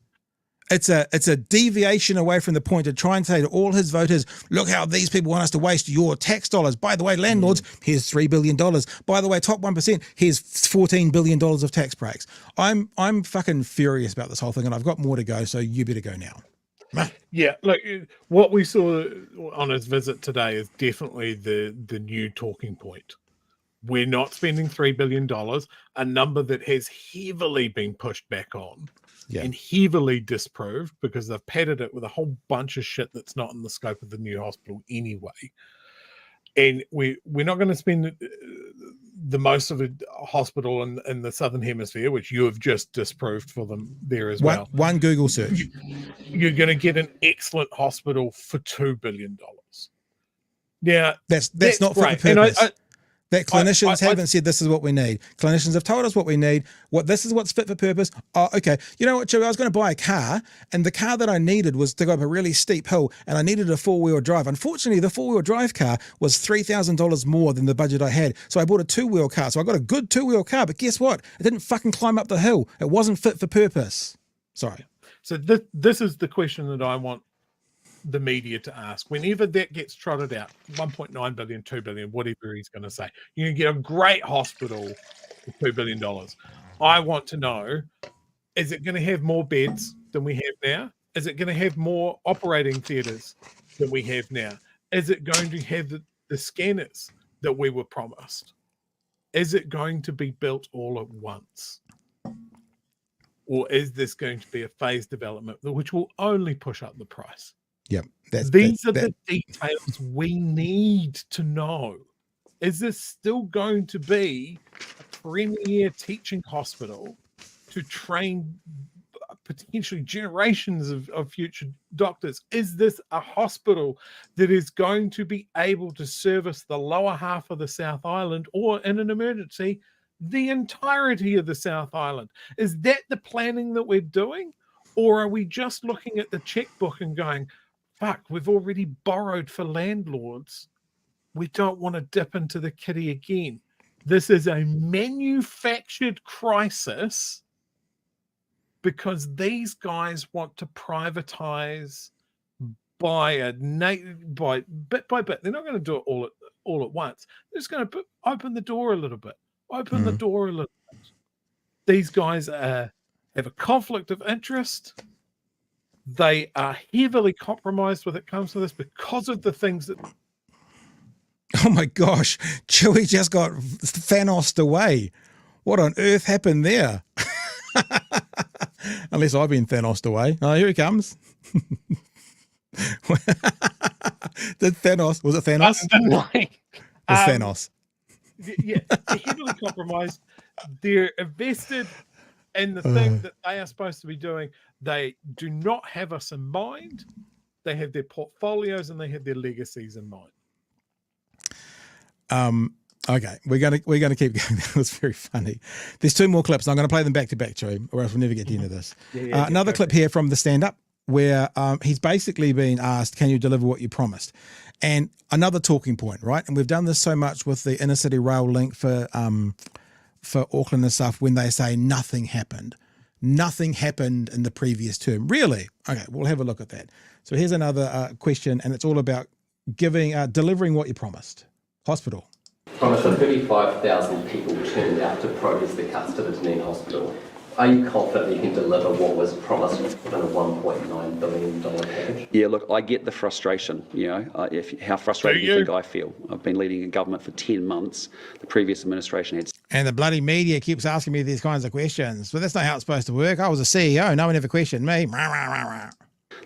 It's a deviation away from the point to try and say to all his voters, look how these people want us to waste your tax dollars. By the way, landlords, here's $3 billion. By the way, top 1%, here's $14 billion of tax breaks. I'm fucking furious about this whole thing, and I've got more to go, so you better go now. Yeah, look, what we saw on his visit today is definitely the new talking point. We're not spending $3 billion, a number that has heavily been pushed back on. Yeah. And heavily disproved because they've padded it with a whole bunch of shit that's not in the scope of the new hospital anyway. And we're not going to spend the most of a hospital in the Southern Hemisphere, which you have just disproved for them there as well. One Google search. You're going to get an excellent hospital for $2 billion. Now, that's not for the purpose. That clinicians haven't said this is what we need. Clinicians have told us what we need. This is what's fit for purpose. Oh, okay. You know what, Joey? I was going to buy a car, and the car that I needed was to go up a really steep hill, and I needed a 4-wheel drive. Unfortunately, the 4-wheel drive car was $3,000 more than the budget I had. So I bought a 2-wheel car. So I got a good 2-wheel car, but guess what? It didn't fucking climb up the hill. It wasn't fit for purpose. Sorry. So this is the question that I want the media to ask whenever that gets trotted out. 1.9 billion, 2 billion, whatever he's going to say, you can get a great hospital for $2 billion. I want to know, is it going to have more beds than we have now? Is it going to have more operating theaters than we have now? Is it going to have the scanners that we were promised? Is it going to be built all at once? Or is this going to be a phased development which will only push up the price? Yep. These are the details we need to know. Is this still going to be a premier teaching hospital to train potentially generations of future doctors? Is this a hospital that is going to be able to service the lower half of the South Island, or in an emergency, the entirety of the South Island? Is that the planning that we're doing? Or are we just looking at the checkbook and going, fuck, we've already borrowed for landlords. We don't want to dip into the kitty again. This is a manufactured crisis because these guys want to privatize by bit by bit. They're not going to do it all at once. They're just going to open the door a little bit. Open the door a little bit. These guys have a conflict of interest. They are heavily compromised when it comes to this because of the things that... Oh my gosh, Chewie just got Thanos'd away. What on earth happened there? Unless I've been Thanos'd away. Oh, here he comes. Was it Thanos? It's Thanos. Yeah, they're heavily compromised. They're invested in the thing that they are supposed to be doing. They do not have us in mind. They have their portfolios and they have their legacies in mind. Okay, we're gonna keep going. That was very funny. There's 2 more clips. I'm going to play them back to back, Joey, or else we'll never get to the end of this. Another clip here from the stand-up where he's basically been asked, "Can you deliver what you promised?" And another talking point, right? And we've done this so much with the inner city rail link for Auckland and stuff. When they say nothing happened. Nothing happened in the previous term. Really? Okay, we'll have a look at that. So here's another question, and it's all about delivering what you promised. Hospital. Promised that 35,000 people turned out to protest the cuts to the Dunedin hospital. Are you confident you can deliver what was promised within a $1.9 billion package? Yeah, look, I get the frustration, how frustrated you think I feel. I've been leading a government for 10 months. The previous administration had... And the bloody media keeps asking me these kinds of questions. But that's not how it's supposed to work. I was a CEO. No one ever questioned me.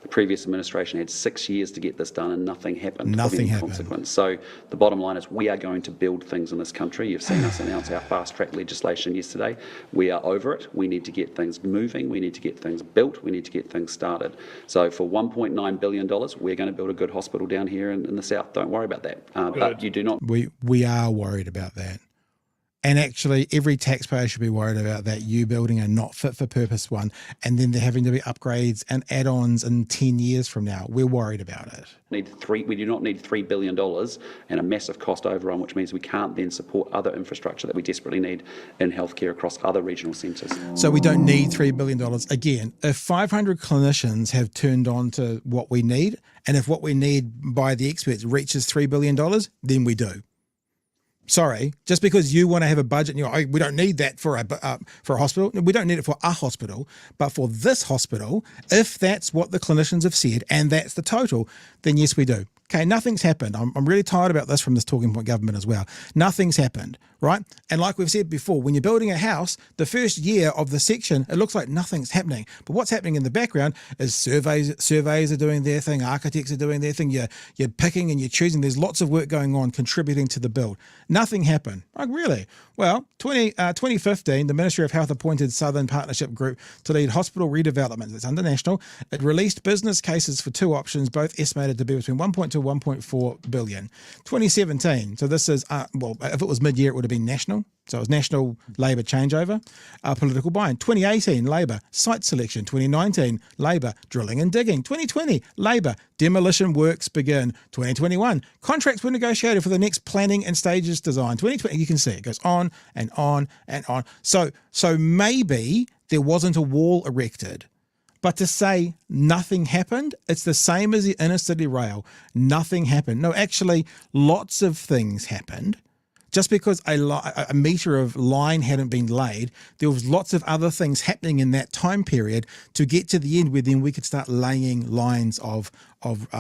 The previous administration had 6 years to get this done and nothing happened. Nothing happened. Consequence. So the bottom line is we are going to build things in this country. You've seen us announce our fast-track legislation yesterday. We are over it. We need to get things moving. We need to get things built. We need to get things started. So for $1.9 billion, we're going to build a good hospital down here in the south. Don't worry about that. But you do not... We are worried about that. And actually, every taxpayer should be worried about that, you building a not fit for purpose one, and then there having to be upgrades and add-ons in 10 years from now. We're worried about it. We do not need $3 billion and a massive cost overrun, which means we can't then support other infrastructure that we desperately need in healthcare across other regional centres. So we don't need $3 billion. Again, if 500 clinicians have turned on to what we need, and if what we need by the experts reaches $3 billion, then we do. Sorry, just because you want to have a budget and you're like, we don't need that for a hospital. We don't need it for a hospital, but for this hospital, if that's what the clinicians have said and that's the total, then yes, we do. Okay, nothing's happened. I'm really tired about this from this talking point government as well. Nothing's happened, right? And like we've said before, when you're building a house, the first year of the section, it looks like nothing's happening. But what's happening in the background is surveys are doing their thing, architects are doing their thing. You're picking and you're choosing. There's lots of work going on contributing to the build. Nothing happened. Like really? Well, 2015, the Ministry of Health appointed Southern Partnership Group to lead hospital redevelopment. It's under national. It released business cases for two options, both estimated to be between 1.2 and 1.4 billion. 2017. So this is, well, if it was mid-year, it would have been national. So it was national Labor changeover, political buy-in. 2018, Labor, site selection. 2019, Labor, drilling and digging. 2020, Labor, demolition works begin. 2021, contracts were negotiated for the next planning and stages design. 2020, you can see it goes on and on and on. So maybe there wasn't a wall erected. But to say nothing happened, it's the same as the inner city rail. Nothing happened. No, actually, lots of things happened. Just because a metre of line hadn't been laid, there was lots of other things happening in that time period to get to the end where then we could start laying lines of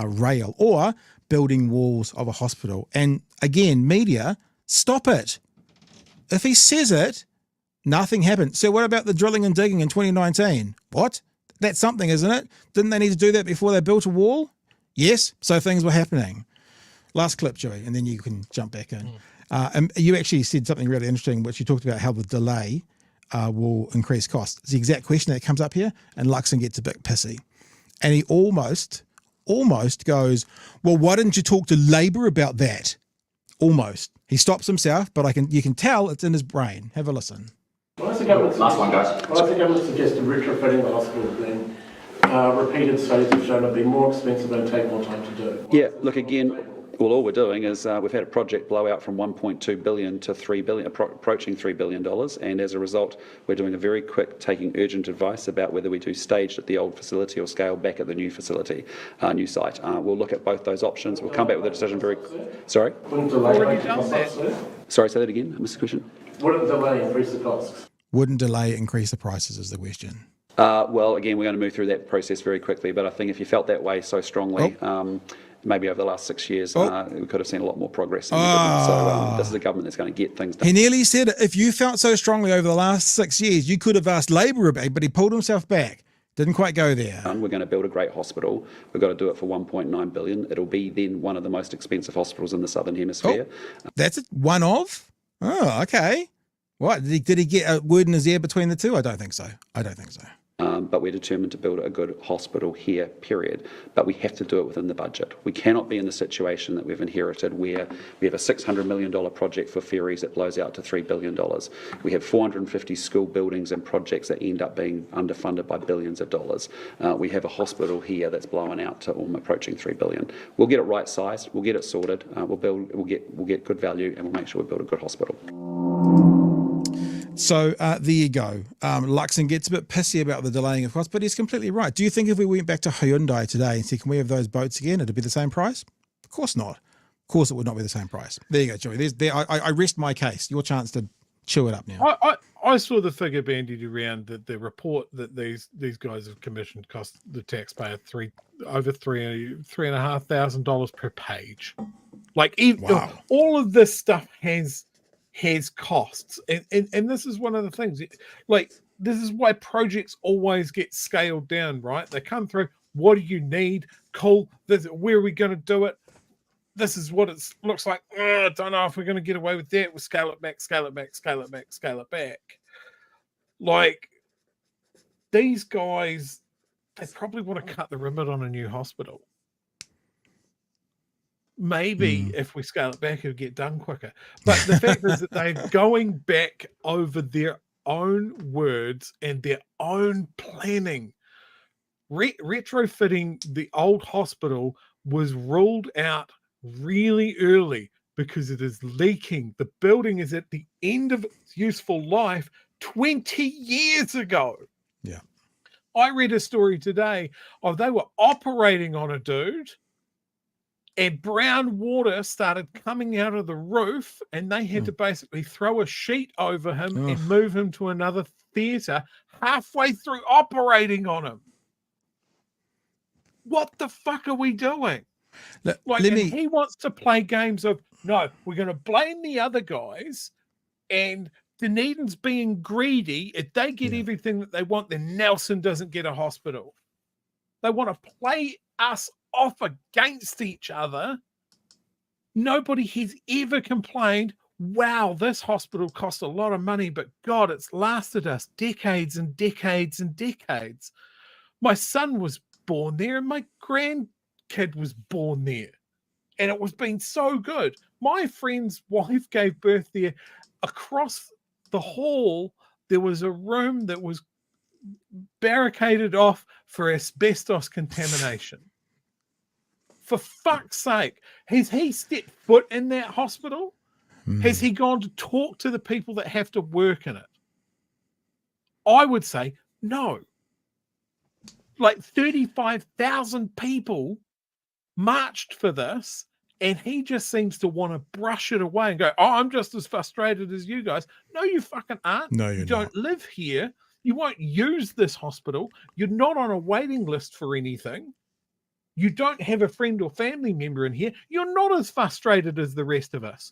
rail or building walls of a hospital. And again, media, stop it. If he says it, nothing happened. So what about the drilling and digging in 2019? What? That's something, isn't it? Didn't they need to do that before they built a wall? Yes, so things were happening. Last clip, Joey, and then you can jump back in. And you actually said something really interesting, which you talked about how the delay will increase costs. It's the exact question that comes up here, and Luxon gets a bit pissy. And he almost goes, well, why didn't you talk to Labor about that? Almost. He stops himself, but you can tell it's in his brain. Have a listen. Why is the government Last one, guys. Why has the government suggested retrofitting the hospital then repeated studies have shown it'd be more expensive and take more time to do? Yeah, look, again, well, all we're doing is we've had a project blowout from 1.2 billion to 3 billion, approaching $3 billion. And as a result, we're doing a very quick, taking urgent advice about whether we do staged at the old facility or scale back at the new facility, new site. We'll look at both those options. We'll come back with a decision very... Sorry? Wouldn't delay Already done that. Sorry, say that again. I missed the question. Wouldn't delay increase the costs? Wouldn't delay increase the prices is the question. Well, again, we're going to move through that process very quickly, but I think if you felt that way so strongly, maybe over the last 6 years, we could have seen a lot more progress. So this is a government that's going to get things done. He nearly said it. If you felt so strongly over the last 6 years, you could have asked Labor about it, but he pulled himself back. Didn't quite go there. We're going to build a great hospital. We've got to do it for 1.9 billion. It'll be then one of the most expensive hospitals in the Southern Hemisphere. That's it? One of? Oh, okay. What? Did he get a word in his ear between the two? I don't think so. But we're determined to build a good hospital here, period. But we have to do it within the budget. We cannot be in the situation that we've inherited where we have a $600 million project for ferries that blows out to $3 billion. We have 450 school buildings and projects that end up being underfunded by billions of dollars. We have a hospital here that's blowing out to approaching $3 billion. We'll get it right sized. We'll get it sorted. We'll get good value, and we'll make sure we build a good hospital. So there you go. Luxon gets a bit pissy about the delaying of costs, but he's completely right. Do you think if we went back to Hyundai today and said, can we have those boats again, it'd be the same price? Of course not. Of course it would not be the same price. There you go, Joey. I rest my case. Your chance to chew it up now. I saw the figure bandied around that the report that these guys have commissioned cost the taxpayer over $3,500 per page. Like all of this stuff has costs, and this is one of the things. Like this is why projects always get scaled down, right? They come through. What do you need? Cool. Where are we going to do it? This is what it looks like. I don't know if we're going to get away with that. We'll scale it back, scale it back, scale it back, scale it back. Like these guys, they probably want to cut the ribbon on a new hospital. maybe if we scale it back, it'll get done quicker. But the fact is that they're going back over their own words and their own planning. Retrofitting the old hospital was ruled out really early because it is leaking. The building is at the end of its useful life 20 years ago. Yeah. I read a story today of they were operating on a dude and brown water started coming out of the roof and they had to basically throw a sheet over him and move him to another theatre halfway through operating on him. What the fuck are we doing? He wants to play games of, no, we're going to blame the other guys, and Dunedin's being greedy. If they get everything that they want, then Nelson doesn't get a hospital. They want to play us off against each other. Nobody has ever complained, wow, this hospital cost a lot of money, but God, it's lasted us decades and decades and decades. My son was born there and my grandkid was born there, and it was been so good. My friend's wife gave birth there. Across the hall there was a room that was barricaded off for asbestos contamination. For fuck's sake, has he stepped foot in that hospital? Has he gone to talk to the people that have to work in it? I would say no. Like 35,000 people marched for this, and he just seems to want to brush it away and go, oh, I'm just as frustrated as you guys. No, you fucking aren't. No, you don't live here. You won't use this hospital. You're not on a waiting list for anything. You don't have a friend or family member in here. You're not as frustrated as the rest of us.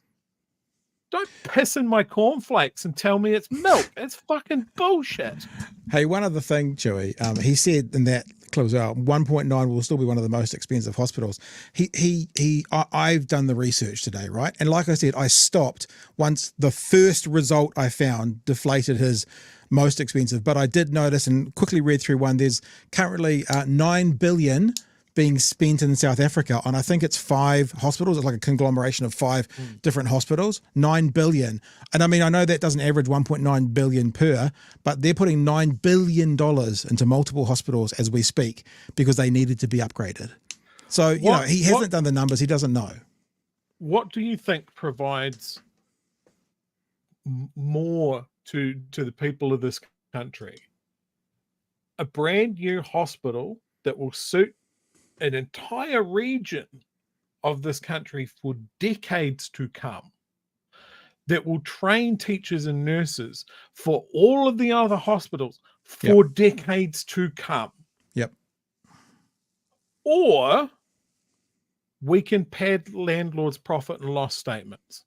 Don't piss in my cornflakes and tell me it's milk. It's fucking bullshit. Hey, one other thing, Chewy. He said in that clip as well, 1.9 will still be one of the most expensive hospitals. I've done the research today, right? And like I said, I stopped once the first result I found deflated his most expensive. But I did notice and quickly read through one. There's currently 9 billion being spent in South Africa on, I think it's 5 hospitals. It's like a conglomeration of 5 different hospitals, 9 billion. And I mean, I know that doesn't average 1.9 billion per, but they're putting $9 billion into multiple hospitals as we speak because they needed to be upgraded. So, he hasn't done the numbers. He doesn't know. What do you think provides more to the people of this country? A brand new hospital that will suit an entire region of this country for decades to come, that will train teachers and nurses for all of the other hospitals for decades to come. Yep. Or we can pad landlords' profit and loss statements.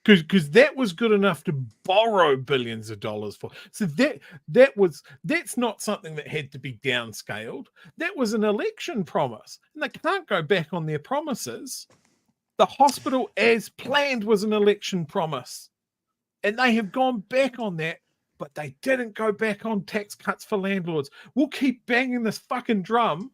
Because that was good enough to borrow billions of dollars for. So that's not something that had to be downscaled. That was an election promise. And they can't go back on their promises. The hospital as planned was an election promise. And they have gone back on that, but they didn't go back on tax cuts for landlords. We'll keep banging this fucking drum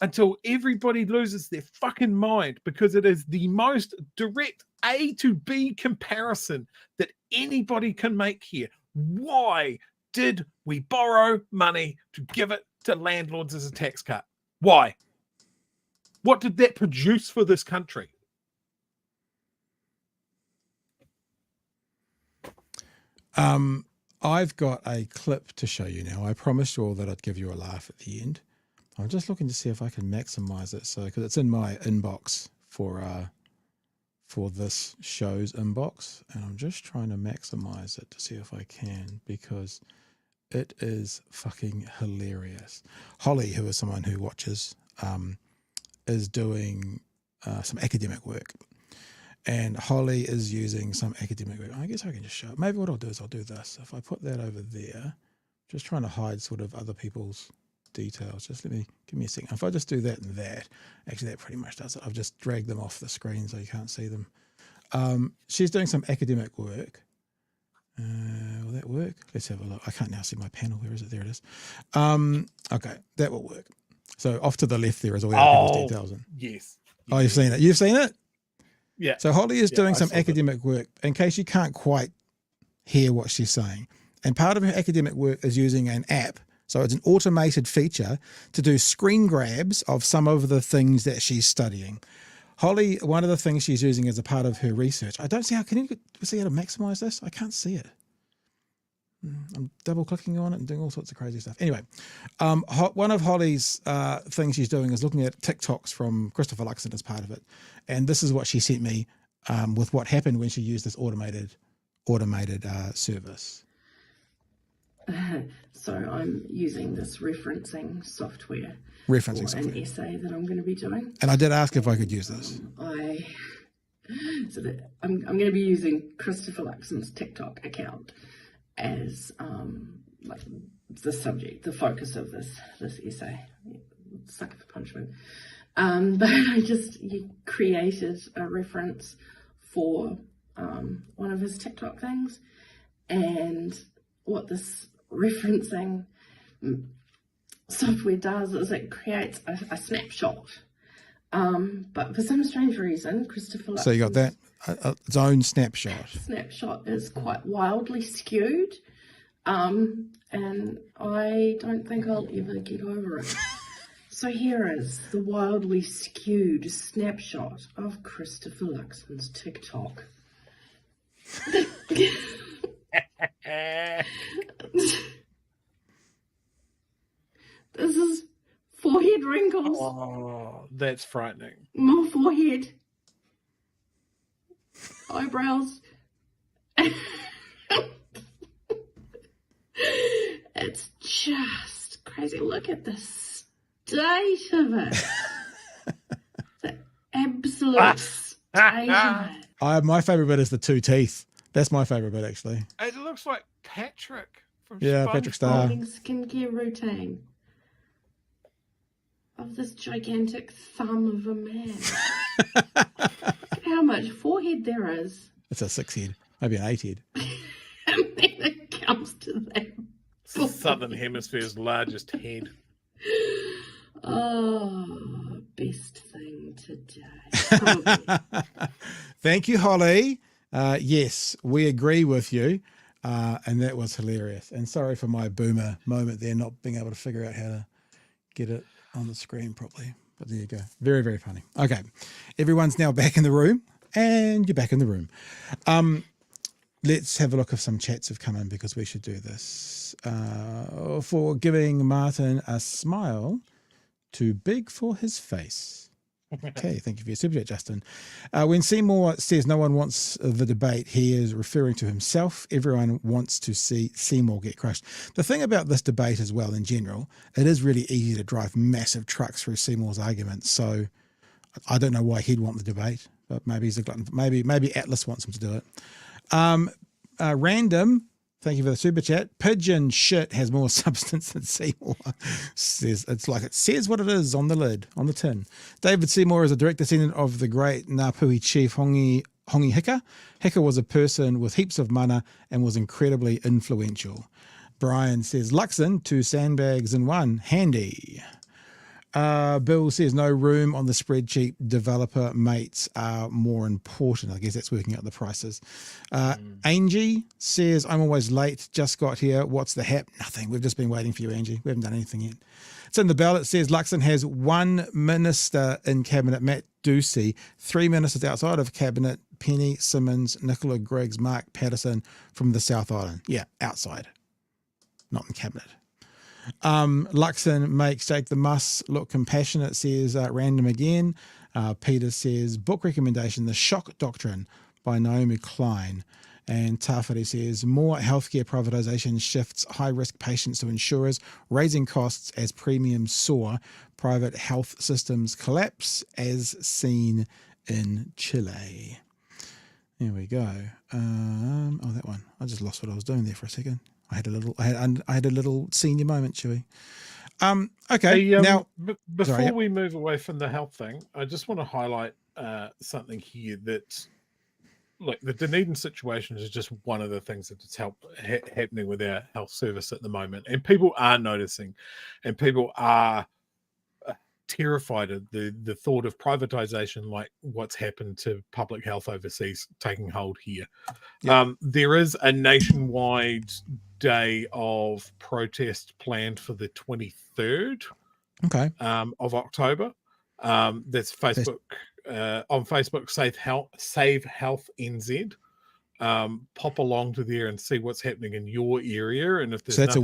until everybody loses their fucking mind, because it is the most direct A to B comparison that anybody can make here. Why did we borrow money to give it to landlords as a tax cut? Why? What did that produce for this country? I've got a clip to show you now. I promised you all that I'd give you a laugh at the end. I'm just looking to see if I can maximize it. So, because it's in my inbox for this show's inbox, and I'm just trying to maximize it to see if I can, because it is fucking hilarious. Holly, who is someone who watches, is doing some academic work, and Holly is using some academic work. I guess I can just show it. Maybe what I'll do is I'll do this. If I put that over there, just trying to hide sort of other people's details. Just give me a second. If I just do that and that, actually that pretty much does it. I've just dragged them off the screen so you can't see them. She's doing some academic work. Will that work? Let's have a look. I can't now see my panel. Where is it? There it is. Okay, that will work. So off to the left there is all the other people's details in. Yes. Oh, you've seen it. You've seen it? Yeah. So Holly is doing I some saw that. academic work, in case you can't quite hear what she's saying. And part of her academic work is using an app. So it's an automated feature to do screen grabs of some of the things that she's studying. Holly, one of the things she's using as a part of her research, I don't see how, can you see how to maximize this? I can't see it. I'm double clicking on it and doing all sorts of crazy stuff. Anyway, one of Holly's things she's doing is looking at TikToks from Christopher Luxon as part of it. And this is what she sent me with what happened when she used this automated service. So I'm using this referencing software For an essay that I'm going to be doing. And I did ask if I could use this. I'm going to be using Christopher Luxon's TikTok account as like the subject, the focus of this essay. Sucker for punishment. But I just created a reference for one of his TikTok things, and what this referencing software does is it creates a snapshot. But for some strange reason, Christopher Luxon's So you got that, its own snapshot. Snapshot is quite wildly skewed, and I don't think I'll ever get over it. So here is the wildly skewed snapshot of Christopher Luxon's TikTok. This is forehead wrinkles. Oh, that's frightening. More forehead. Eyebrows. It's just crazy. Look at the state of it. The absolute state of it. My favorite bit is the two teeth. That's my favorite bit, actually. It looks like Patrick from Patrick Star. Morning skincare routine of this gigantic thumb of a man. Look how much forehead there is. It's a 6 head, maybe an 8 head. And then it comes to that. Southern Hemisphere's largest head. Oh, best thing today. Thank you, Holly. Yes, we agree with you. And that was hilarious. And sorry for my boomer moment there, not being able to figure out how to get it on the screen properly. But there you go. Very, very funny. Okay. Everyone's now back in the room, and you're back in the room. Let's have a look if some chats have come in, because we should do this. For giving Martin a smile too big for his face. Okay, thank you for your super chat, Justin. When Seymour says no one wants the debate, he is referring to himself. Everyone wants to see Seymour get crushed. The thing about this debate as well, in general, it is really easy to drive massive trucks through Seymour's arguments. So I don't know why he'd want the debate, but maybe he's a glutton. Maybe Atlas wants him to do it. Random, thank you for the super chat. Pigeon shit has more substance than Seymour. Says it's like it says what it is on the lid, on the tin. David Seymour is a direct descendant of the great Ngāpuhi chief Hongi Hika. Hika was a person with heaps of mana and was incredibly influential. Brian says Luxon, 2 sandbags in 1, handy. Bill says no room on the spreadsheet. Developer mates are more important. I guess that's working out the prices. Angie says I'm always late. Just got here. What's the hap? Nothing. We've just been waiting for you, Angie. We haven't done anything yet. It's in the ballot. It says Luxon has 1 minister in cabinet, Matt Ducey, 3 ministers outside of cabinet, Penny Simmons, Nicola Griggs, Mark Patterson from the South Island. Yeah, outside, not in cabinet. Luxon makes Jake the Muss look compassionate, says Random again. Peter says book recommendation, The Shock Doctrine by Naomi Klein. And Tafari says more healthcare privatisation shifts high-risk patients to insurers, raising costs as premiums soar. Private health systems collapse as seen in Chile. There we go. That one. I just lost what I was doing there for a second. I had a little senior moment, Chewy. Okay. Now, before we move away from the health thing, I just want to highlight something here that, like, the Dunedin situation is just one of the things that is happening with our health service at the moment, and people are noticing, and people are terrified of the thought of privatization, like what's happened to public health overseas, taking hold here. There is a nationwide day of protest planned for the 23rd of October. That's Facebook on Facebook. Save Health NZ. Pop along to there and see what's happening in your area, and if there's that's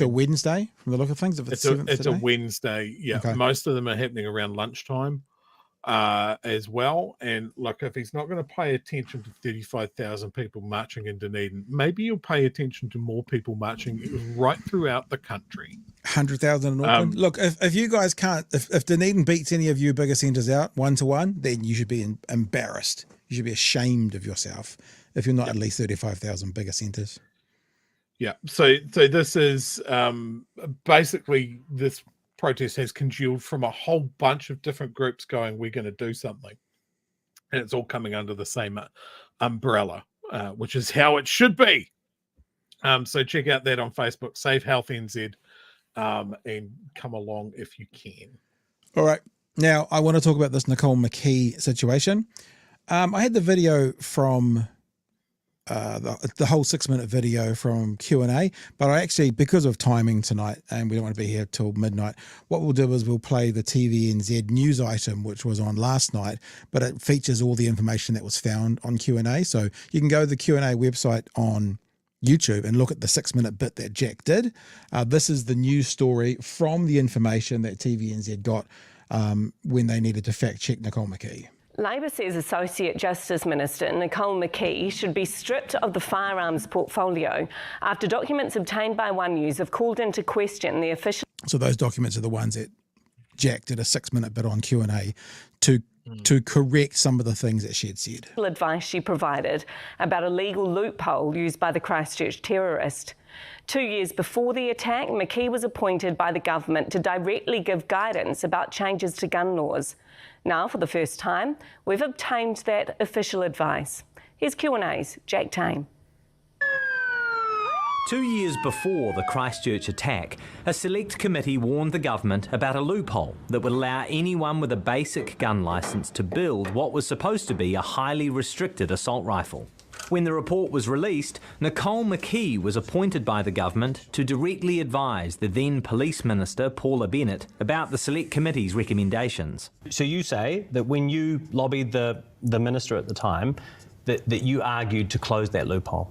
a Wednesday from the look of things. If it's a Wednesday, most of them are happening around lunchtime as well. And look, if he's not going to pay attention to 35,000 people marching in Dunedin, maybe you'll pay attention to more people marching right throughout the country. 100,000 in Auckland. Look, if you guys can't, if Dunedin beats any of you bigger centres out 1-1, then you should be embarrassed. You should be ashamed of yourself if you're not at least 35,000 bigger centres. Yeah. So this is basically, this protest has congealed from a whole bunch of different groups going, we're going to do something. And it's all coming under the same umbrella, which is how it should be. So check out that on Facebook, Save Health NZ, and come along if you can. All right. Now, I want to talk about this Nicole McKee situation. I had the video from the whole 6-minute video from Q&A, but I actually, because of timing tonight, and we don't want to be here till midnight, what we'll do is we'll play the TVNZ news item, which was on last night, but it features all the information that was found on Q&A. So you can go to the Q&A website on YouTube and look at the 6-minute bit that Jack did. This is the news story from the information that TVNZ got when they needed to fact check Nicole McKee. Labor says Associate Justice Minister Nicole McKee should be stripped of the firearms portfolio after documents obtained by One News have called into question the official... So those documents are the ones that Jack did a 6-minute bit on Q&A to correct some of the things that she had said. ...advice she provided about a legal loophole used by the Christchurch terrorist. 2 years before the attack, McKee was appointed by the government to directly give guidance about changes to gun laws. Now, for the first time, we've obtained that official advice. Here's Q&A's Jack Tame. 2 years before the Christchurch attack, a select committee warned the government about a loophole that would allow anyone with a basic gun licence to build what was supposed to be a highly restricted assault rifle. When the report was released, Nicole McKee was appointed by the government to directly advise the then Police Minister, Paula Bennett, about the Select Committee's recommendations. So you say that when you lobbied the Minister at the time, that you argued to close that loophole?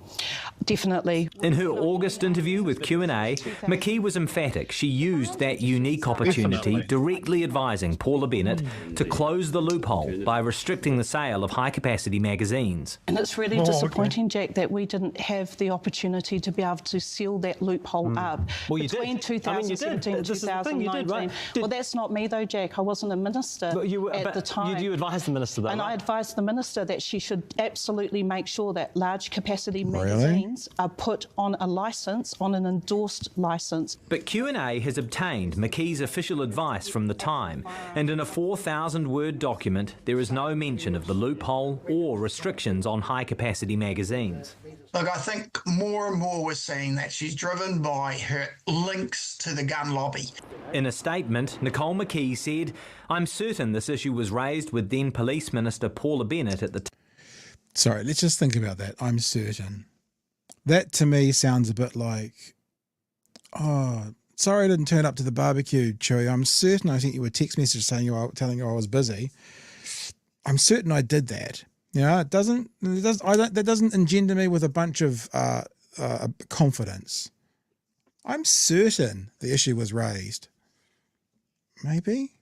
Definitely. In her August interview with Q&A, McKee was emphatic she used that unique opportunity, directly advising Paula Bennett to close the loophole by restricting the sale of high-capacity magazines. And it's really disappointing, Jack, that we didn't have the opportunity to be able to seal that loophole up. Well, you between did. 2017 and 2019. Right? Well, that's not me, though, Jack. I wasn't a minister at the time. You advised the Minister, though, and right? I advised the Minister that she should absolutely make sure that large-capacity magazines are put on a licence, on an endorsed licence. But Q&A has obtained McKee's official advice from the time, and in a 4,000-word document, there is no mention of the loophole or restrictions on high-capacity magazines. Look, I think more and more we're seeing that she's driven by her links to the gun lobby. In a statement, Nicole McKee said, "I'm certain this issue was raised with then Police Minister Paula Bennett at the time." Sorry, let's just think about that. I'm certain. That to me sounds a bit like, oh, sorry I didn't turn up to the barbecue, Chewy. I'm certain I sent you a text message telling you I was busy. I'm certain I did that. You know, that doesn't engender me with a bunch of confidence. I'm certain the issue was raised. Maybe.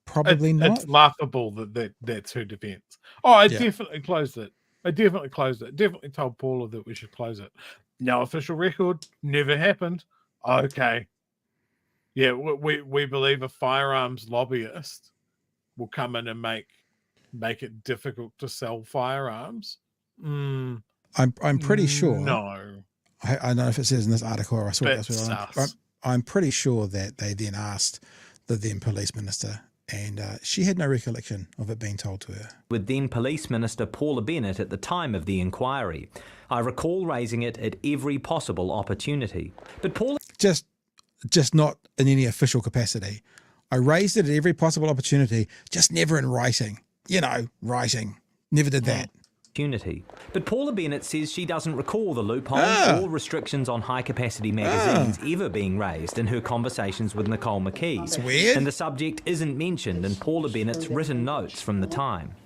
Probably not. It's laughable that's her defense. Oh, I definitely closed it. Definitely told Paula that we should close it. No official record. Never happened. Okay. Yeah, we believe a firearms lobbyist will come in and make it difficult to sell firearms. I'm pretty sure. No. I don't know if it says in this article or I saw it elsewhere. I'm pretty sure that they then asked the then Police Minister, and she had no recollection of it being told to her. With then Police Minister Paula Bennett at the time of the inquiry. I recall raising it at every possible opportunity. But Paula... Just not in any official capacity. I raised it at every possible opportunity, just never in writing. Writing. Never did that. Opportunity. But Paula Bennett says she doesn't recall the loophole or restrictions on high-capacity magazines ever being raised in her conversations with Nicole McKee. It's weird. And the subject isn't mentioned in Paula Bennett's written notes from the time.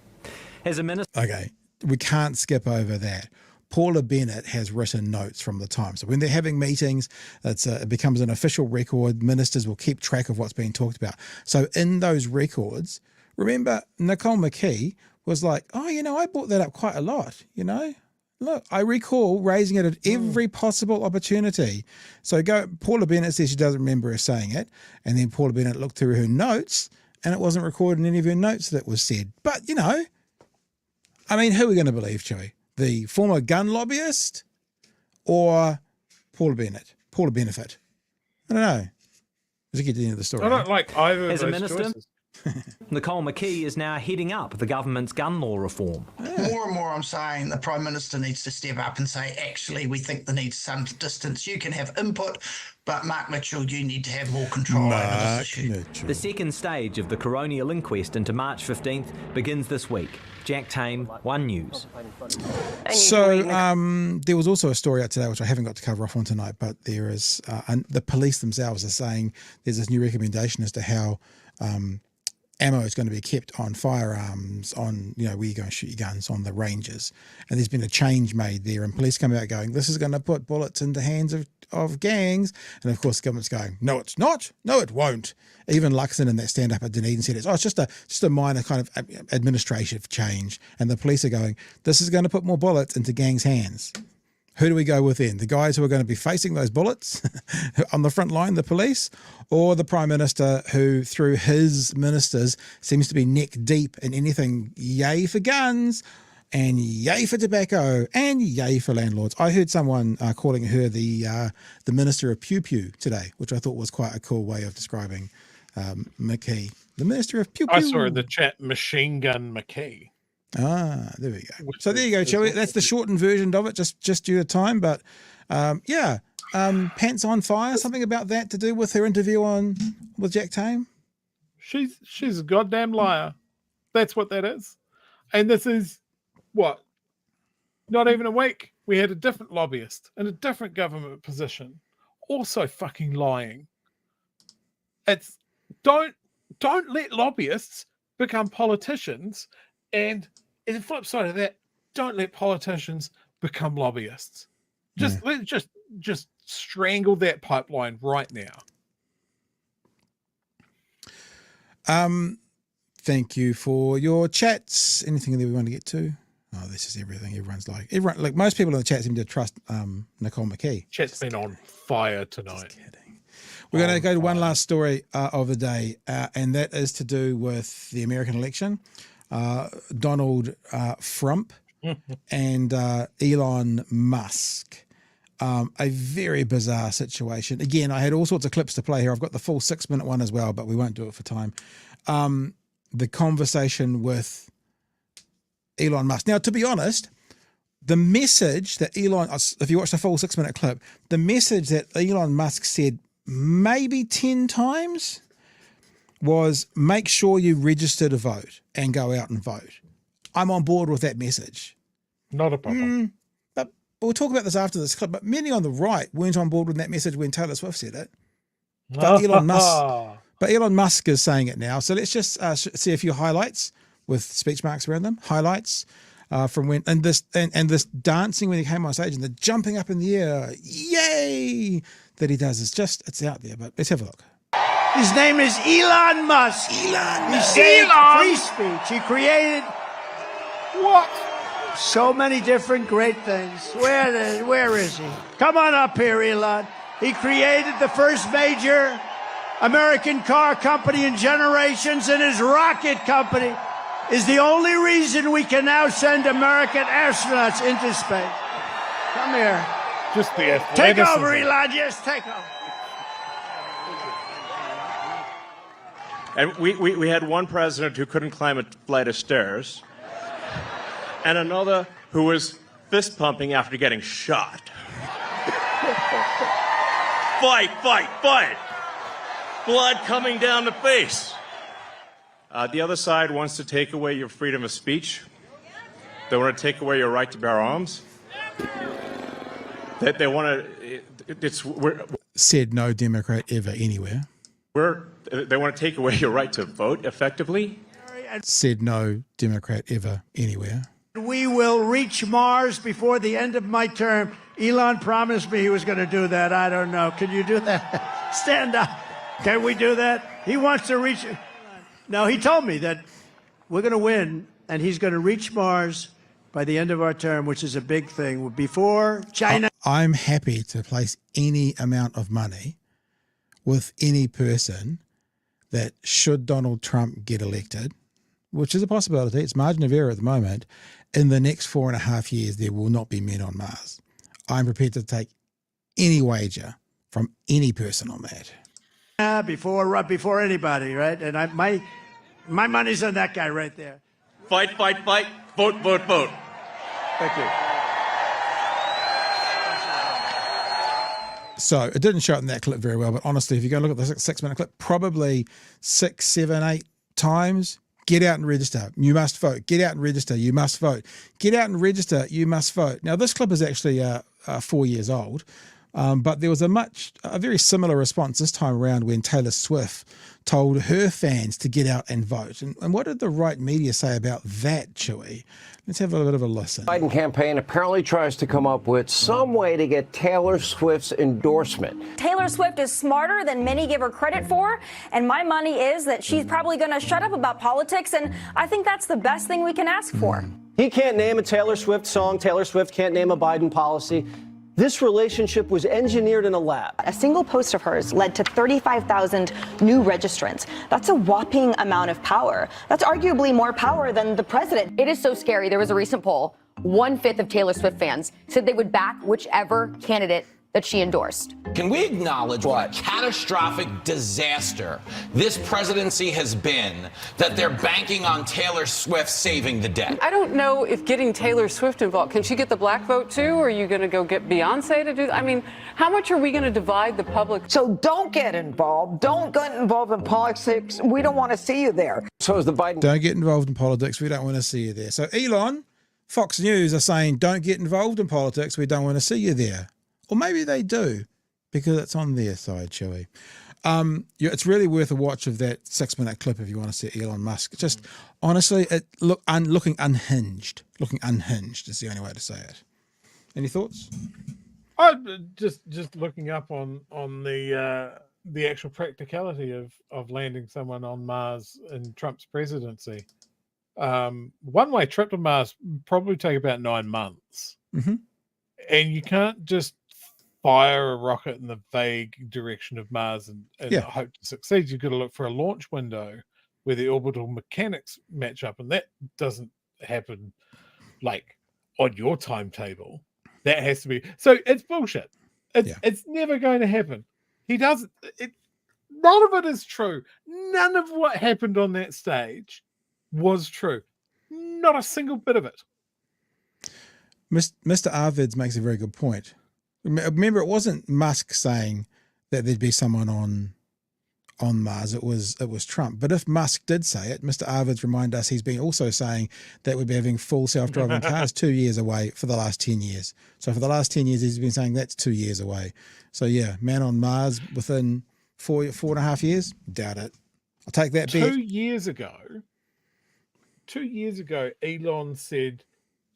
As a minister... Okay, we can't skip over that. Paula Bennett has written notes from the time. So when they're having meetings, it becomes an official record. Ministers will keep track of what's being talked about. So in those records, remember, Nicole McKee was like, oh, I brought that up quite a lot, Look, I recall raising it at every possible opportunity. So Paula Bennett says she doesn't remember her saying it. And then Paula Bennett looked through her notes and it wasn't recorded in any of her notes that was said. But, who are we going to believe, Chewy? The former gun lobbyist or Paula Bennett? Paula Benefit? I don't know. Let's get to the end of the story. I don't like either of As a those minister, choices. Nicole McKee is now heading up the government's gun law reform. More and more I'm saying the Prime Minister needs to step up and say, actually, we think there needs some distance. You can have input, but Mark Mitchell, you need to have more control over this issue. The second stage of the coronial inquest into March 15th begins this week. Jack Tame, One News. So there was also a story out today, which I haven't got to cover off on tonight, but there is, and the police themselves are saying there's this new recommendation as to how ammo is going to be kept on firearms, on, where you go and shoot your guns, on the ranges. And there's been a change made there, and police come out going, this is going to put bullets into the hands of gangs. And of course, the government's going, no, it's not. No, it won't. Even Luxon in that stand-up at Dunedin said, it's just a minor kind of administrative change. And the police are going, this is going to put more bullets into gangs' hands. Who do we go with then? The guys who are going to be facing those bullets on the front line, the police, or the Prime Minister who, through his ministers, seems to be neck deep in anything yay for guns and yay for tobacco and yay for landlords. I heard someone calling her the Minister of Pew Pew today, which I thought was quite a cool way of describing McKee. The Minister of Pew Pew. I saw in the chat Machine Gun McKee. There we go. So there you go, Chewy. That's the shortened version of it, just due to time. But Pants on Fire, something about that to do with her interview with Jack Tame? She's a goddamn liar. That's what that is. And this is, what, not even a week. We had a different lobbyist in a different government position also fucking lying. It's don't let lobbyists become politicians. And the flip side of that, don't let politicians become lobbyists. Let's just strangle that pipeline right now. Thank you for your chats. Anything that we want to get to? Oh, this is everything. Everyone, most people in the chat seem to trust Nicole McKee. Chat's been on fire tonight. Just kidding. We're going to go to one last story of the day, and that is to do with the American election. Donald Trump and Elon Musk. A very bizarre situation. Again, I had all sorts of clips to play here. I've got the full 6-minute one as well, but we won't do it for time. The conversation with Elon Musk. Now, to be honest, the message that if you watch the full 6-minute clip, the message that Elon Musk said maybe 10 times was make sure you register to vote and go out and vote. I'm on board with that message. Not a problem. But we'll talk about this after this clip. But many on the right weren't on board with that message when Taylor Swift said it. But Elon Musk is saying it now. So let's just see a few highlights with speech marks around them. Highlights from when and this dancing when he came on stage and the jumping up in the air, yay, that he does. It's out there. But let's have a look. His name is Elon Musk. He saved free speech. He created what? So many different great things. Where is he? Come on up here, Elon. He created the first major American car company in generations, and his rocket company is the only reason we can now send American astronauts into space. Come here. Just the take over, Elon. Yes, take over. And we had one president who couldn't climb a flight of stairs, and another who was fist pumping after getting shot. Fight, fight, fight. blood coming down the face. The other side wants to take away your freedom of speech. They want to take away your right to bear arms. They want to. Said no Democrat ever anywhere. They want to take away your right to vote effectively. Said no Democrat ever anywhere. We will reach Mars before the end of my term. Elon promised me he was going to do that. I don't know. Can you do that? Stand up. Can we do that? He wants to reach. No, he told me that we're going to win, and he's going to reach Mars by the end of our term, which is a big thing. Before China. I'm happy to place any amount of money with any person that, should Donald Trump get elected, which is a possibility, it's margin of error at the moment, in the next 4.5 years, there will not be men on Mars. I'm prepared to take any wager from any person on that. Before anybody, right? And my money's on that guy right there. Fight, fight, fight. Vote, vote, vote. Thank you. So it didn't show it in that clip very well, but honestly, if you go look at the 6-minute clip, probably 6, 7, 8 times, get out and register. You must vote. Get out and register. You must vote. Get out and register. You must vote. Now, this clip is actually 4 years old, but there was a very similar response this time around when Taylor Swift told her fans to get out and vote. And what did the right media say about that, Chewy? Let's have a bit of a listen. The Biden campaign apparently tries to come up with some way to get Taylor Swift's endorsement. Taylor Swift is smarter than many give her credit for, and my money is that she's probably going to shut up about politics, and I think that's the best thing we can ask for. He can't name a Taylor Swift song. Taylor Swift can't name a Biden policy. This relationship was engineered in a lab. A single post of hers led to 35,000 new registrants. That's a whopping amount of power. That's arguably more power than the president. It is so scary. There was a recent poll. 1/5 of Taylor Swift fans said they would back whichever candidate that she endorsed. Can we acknowledge what a catastrophic disaster this presidency has been, that they're banking on Taylor Swift saving the day? I don't know if getting Taylor Swift involved, can she get the black vote too? Or are you going to go get Beyonce to do that? I mean, how much are we going to divide the public? So don't get involved. Don't get involved in politics. We don't want to see you there. So is the Biden. Don't get involved in politics. We don't want to see you there. So Elon, Fox News are saying, don't get involved in politics. We don't want to see you there. Or maybe they do, because it's on their side, Chewy. It's really worth a watch of that 6-minute clip if you want to see Elon Musk. Just honestly, looking unhinged. Looking unhinged is the only way to say it. Any thoughts? Just looking up on the actual practicality of landing someone on Mars in Trump's presidency. One-way trip to Mars probably take about 9 months, and you can't just fire a rocket in the vague direction of Mars and hope to succeed. You've got to look for a launch window where the orbital mechanics match up, and that doesn't happen like on your timetable. That has to be so. It's bullshit. It's never going to happen. He doesn't. None of it is true. None of what happened on that stage was true. Not a single bit of it. Mr. Arvids makes a very good point. Remember, it wasn't Musk saying that there'd be someone on Mars. It was Trump. But if Musk did say it, Mr. Arvids reminded us he's been also saying that we'd be having full self-driving cars 2 years away for the last 10 years. So for the last 10 years, he's been saying that's 2 years away. So yeah, man on Mars within 4.5 years? Doubt it. I'll take that bet. 2 years ago, Elon said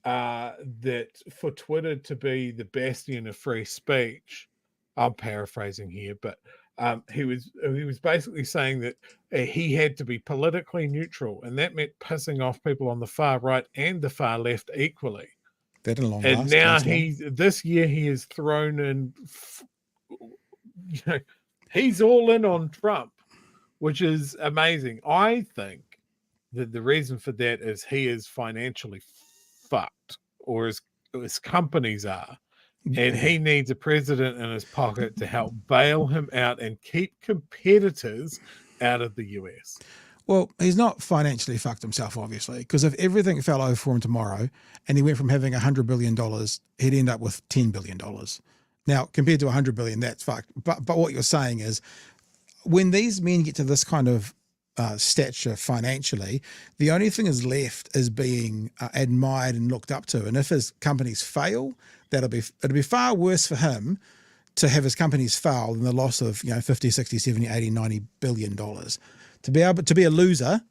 that for Twitter to be the bastion of free speech, I'm paraphrasing here, but he was basically saying that he had to be politically neutral, and that meant pissing off people on the far right and the far left equally. That didn't long and last, now this year he has thrown in, he's all in on Trump, which is amazing. I think that the reason for that is he is financially fucked, or his companies are, and he needs a president in his pocket to help bail him out and keep competitors out of the US. Well, he's not financially fucked himself, obviously, because if everything fell over for him tomorrow and he went from having $100 billion, he'd end up with $10 billion. Now, compared to $100 billion, that's fucked. But what you're saying is, when these men get to this kind of stature financially, the only thing is left is being admired and looked up to. And if his companies fail, it'll be far worse for him to have his companies fail than the loss of 50, 60, 70, 80, 90 billion dollars. To be able to be a loser,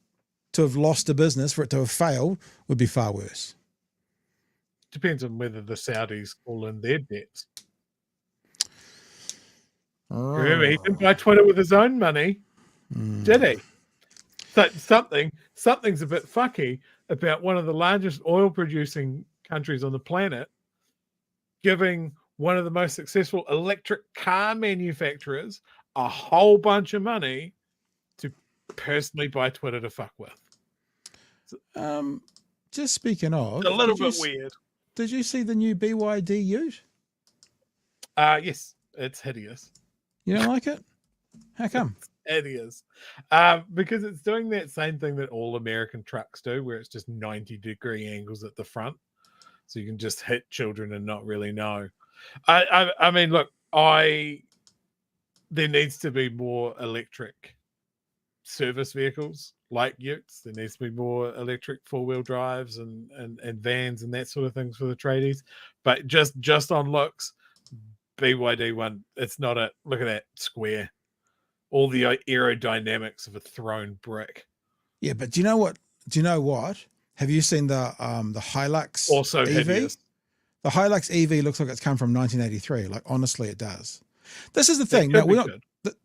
to have lost a business, for it to have failed, would be far worse. Depends on whether the Saudis call in their debts. Remember, he didn't buy Twitter with his own money, did he? So something's a bit fucky about one of the largest oil-producing countries on the planet giving one of the most successful electric car manufacturers a whole bunch of money to personally buy Twitter to fuck with. Just speaking of, It's a little bit weird. Did you see the new BYD Ute? Yes, it's hideous. You don't like it? How come? It is. Because it's doing that same thing that all American trucks do, where it's just 90-degree angles at the front. So you can just hit children and not really know. I mean, look, there needs to be more electric service vehicles like utes. There needs to be more electric four-wheel drives and vans and that sort of things for the tradies. But just on looks, BYD one, it's not a look at that square. All the aerodynamics of a thrown brick. Yeah, but do you know what? Have you seen the Hilux also EV? hideous. The Hilux EV looks like it's come from 1983. Like, honestly, it does. This is the thing. Now,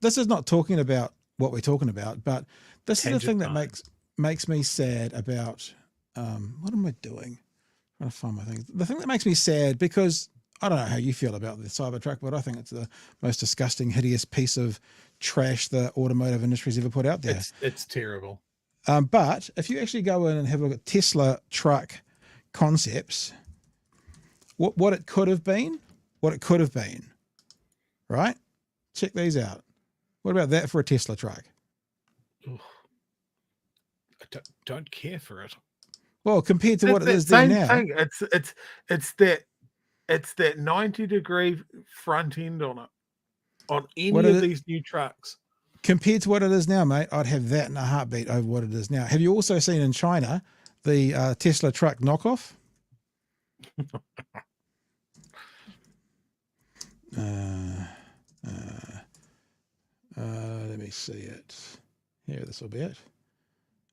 this is not talking about what we're talking about, but this is the thing that makes me sad about what am I doing? I'm trying to find my thing. The thing that makes me sad, because I don't know how you feel about the Cybertruck, but I think it's the most disgusting, hideous piece of trash the automotive industry's ever put out there. It's terrible. But if you actually go in and have a look at Tesla truck concepts, what it could have been, right? Check these out. What about that for a Tesla truck? I don't care for it. Well, compared to what it is there now. Thing. It's that 90-degree front end on it. On any of these new trucks. Compared to what it is now, mate, I'd have that in a heartbeat over what it is now. Have you also seen in China the Tesla truck knockoff? Let me see it. Here, this will be it.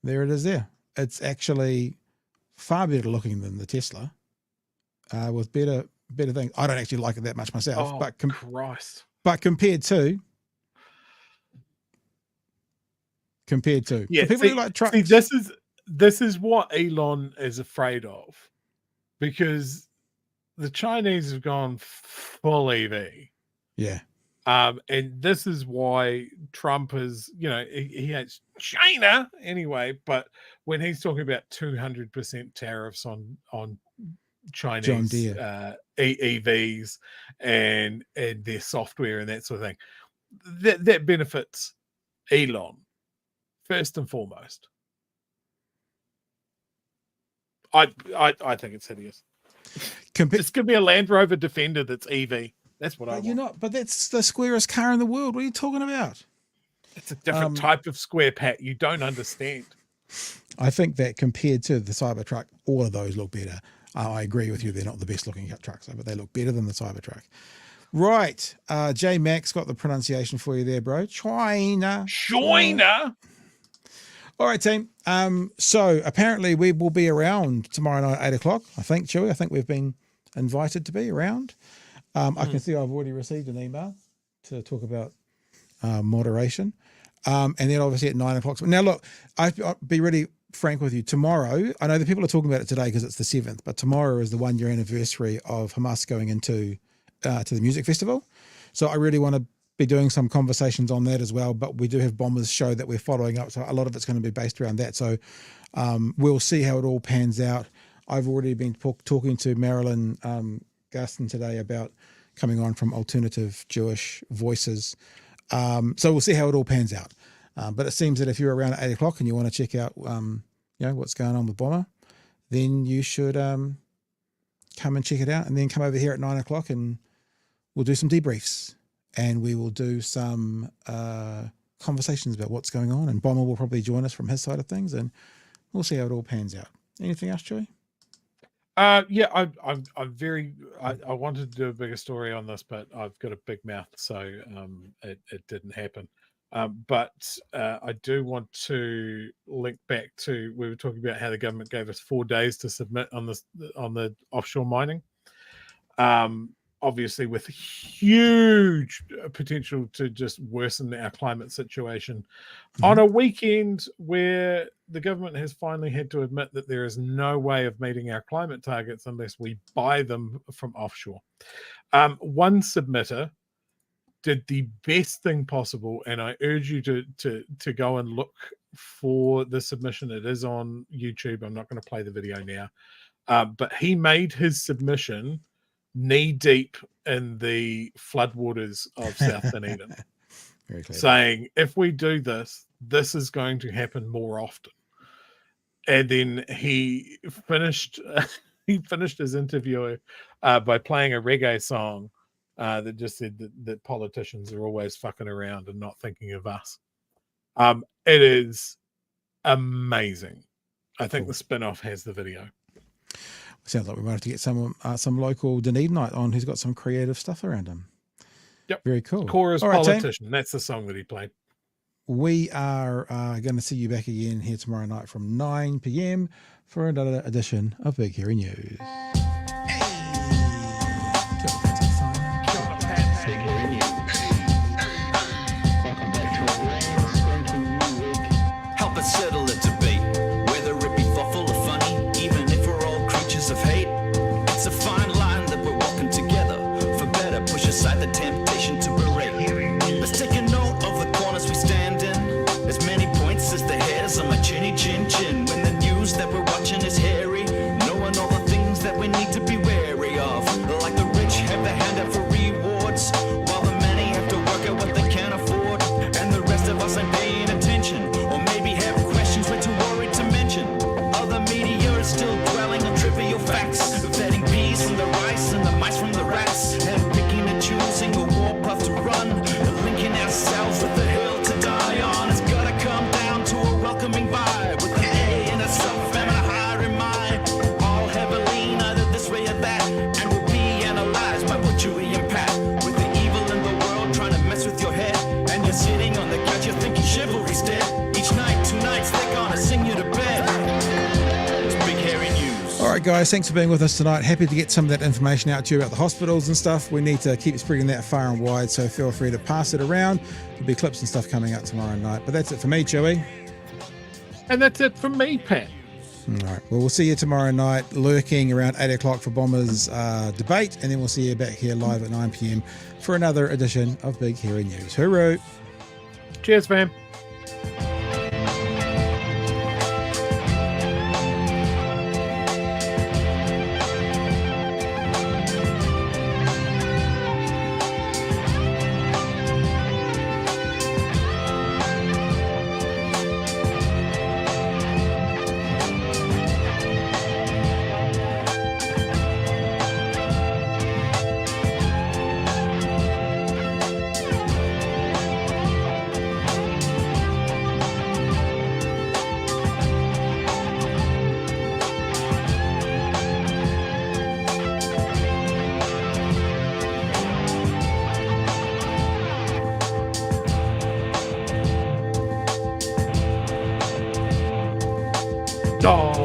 There it is there. It's actually far better looking than the Tesla with better things. I don't actually like it that much myself. Oh, but Christ. But compared to yeah, people who like trucks. See, this is what Elon is afraid of, because the Chinese have gone full EV. Yeah. And this is why Trump is, he hates China anyway, but when he's talking about 200% tariffs on Chinese EVs and their software and that sort of thing, that benefits Elon first and foremost. I think it's hideous. It's going to be a Land Rover Defender that's EV. That's what I want. But that's the squarest car in the world. What are you talking about? It's a different type of square, Pat. You don't understand. I think that compared to the Cybertruck, all of those look better. I agree with you. They're not the best looking trucks, but they look better than the Cybertruck. Right. J Max got the pronunciation for you there, bro. China. All right, team. So apparently we will be around tomorrow night at 8 o'clock. I think, Chewy. I think we've been invited to be around. I can see I've already received an email to talk about moderation. And then obviously at 9 o'clock. Now, look, I'll be really frank with you. Tomorrow, I know the people are talking about it today because it's the 7th, but tomorrow is the 1-year anniversary of Hamas going into to the music festival. So I really want to be doing some conversations on that as well. But we do have Bombers show that we're following up. So a lot of it's going to be based around that. So we'll see how it all pans out. I've already been talking to Marilyn Gaston today about coming on from Alternative Jewish Voices. So we'll see how it all pans out. But it seems that if you're around at 8 o'clock and you want to check out, what's going on with Bomber, then you should come and check it out, and then come over here at 9 o'clock and we'll do some debriefs, and we will do some conversations about what's going on, and Bomber will probably join us from his side of things, and we'll see how it all pans out. Anything else, Joey? Yeah, I'm very. I wanted to do a bigger story on this, but I've got a big mouth, so it didn't happen. But I do want to link back to, we were talking about how the government gave us 4 days to submit on the offshore mining. Obviously, with huge potential to just worsen our climate situation on a weekend where the government has finally had to admit that there is no way of meeting our climate targets unless we buy them from offshore. One submitter did the best thing possible, and I urge you to go and look for the submission. It is on YouTube. I'm not going to play the video now, but he made his submission knee deep in the floodwaters of South Dunedin, saying, if we do this, this is going to happen more often. And then he finished his interview by playing a reggae song that just said that politicians are always fucking around and not thinking of us. It is amazing. I think the spin-off has the video. Sounds like we might have to get some local Dunedinite on who's got some creative stuff around him. Yep. Very cool. Cora's All right, Politician. Tame. That's the song that he played. We are going to see you back again here tomorrow night from 9 p.m. for another edition of Big Hairy News. Help us settle a debate, whether it be thoughtful or funny, even if we're all creatures of hate. It's a fine line that we're walking together. For better, push aside the temptation to berate. Let's take a note of the corners we stand in. As many points as the hairs on my chinny chin chin. When the news that we're watching is hairy, knowing all the things that we need to be wary of. Like the rich have the hand out for rewards, while the many have to work out what they can afford. And the rest of us ain't paying attention, or maybe have questions we're too worried to mention. Other media is still dwelling on trivial facts, vetting peas from the rice and the mice from the rats, and picking and choosing a warpath to run, linking ourselves with the hill to die on. It's gotta come down to a welcoming vibe, with an A and a self and a higher in mind. All have a lean either this way or that, and will be analyzed by what Chewy and Pat. With the evil in the world trying to mess with your head, and you're sitting on the couch, you're thinking chivalry's dead. Each night, 2 nights, they're gonna sing you to bed. It's Big Hairy News. All right, guys, thanks for being with us tonight. Happy to get some of that information out to you about the hospitals and stuff. We need to keep spreading that far and wide, so feel free to pass it around. There'll be clips and stuff coming out tomorrow night. But that's it for me, Joey. And that's it from me, Pat. All right, well, we'll see you tomorrow night, lurking around 8 o'clock for Bomber's debate, and then we'll see you back here live at 9 p.m. for another edition of Big Hairy News. Hooroo! Cheers, fam. Dog.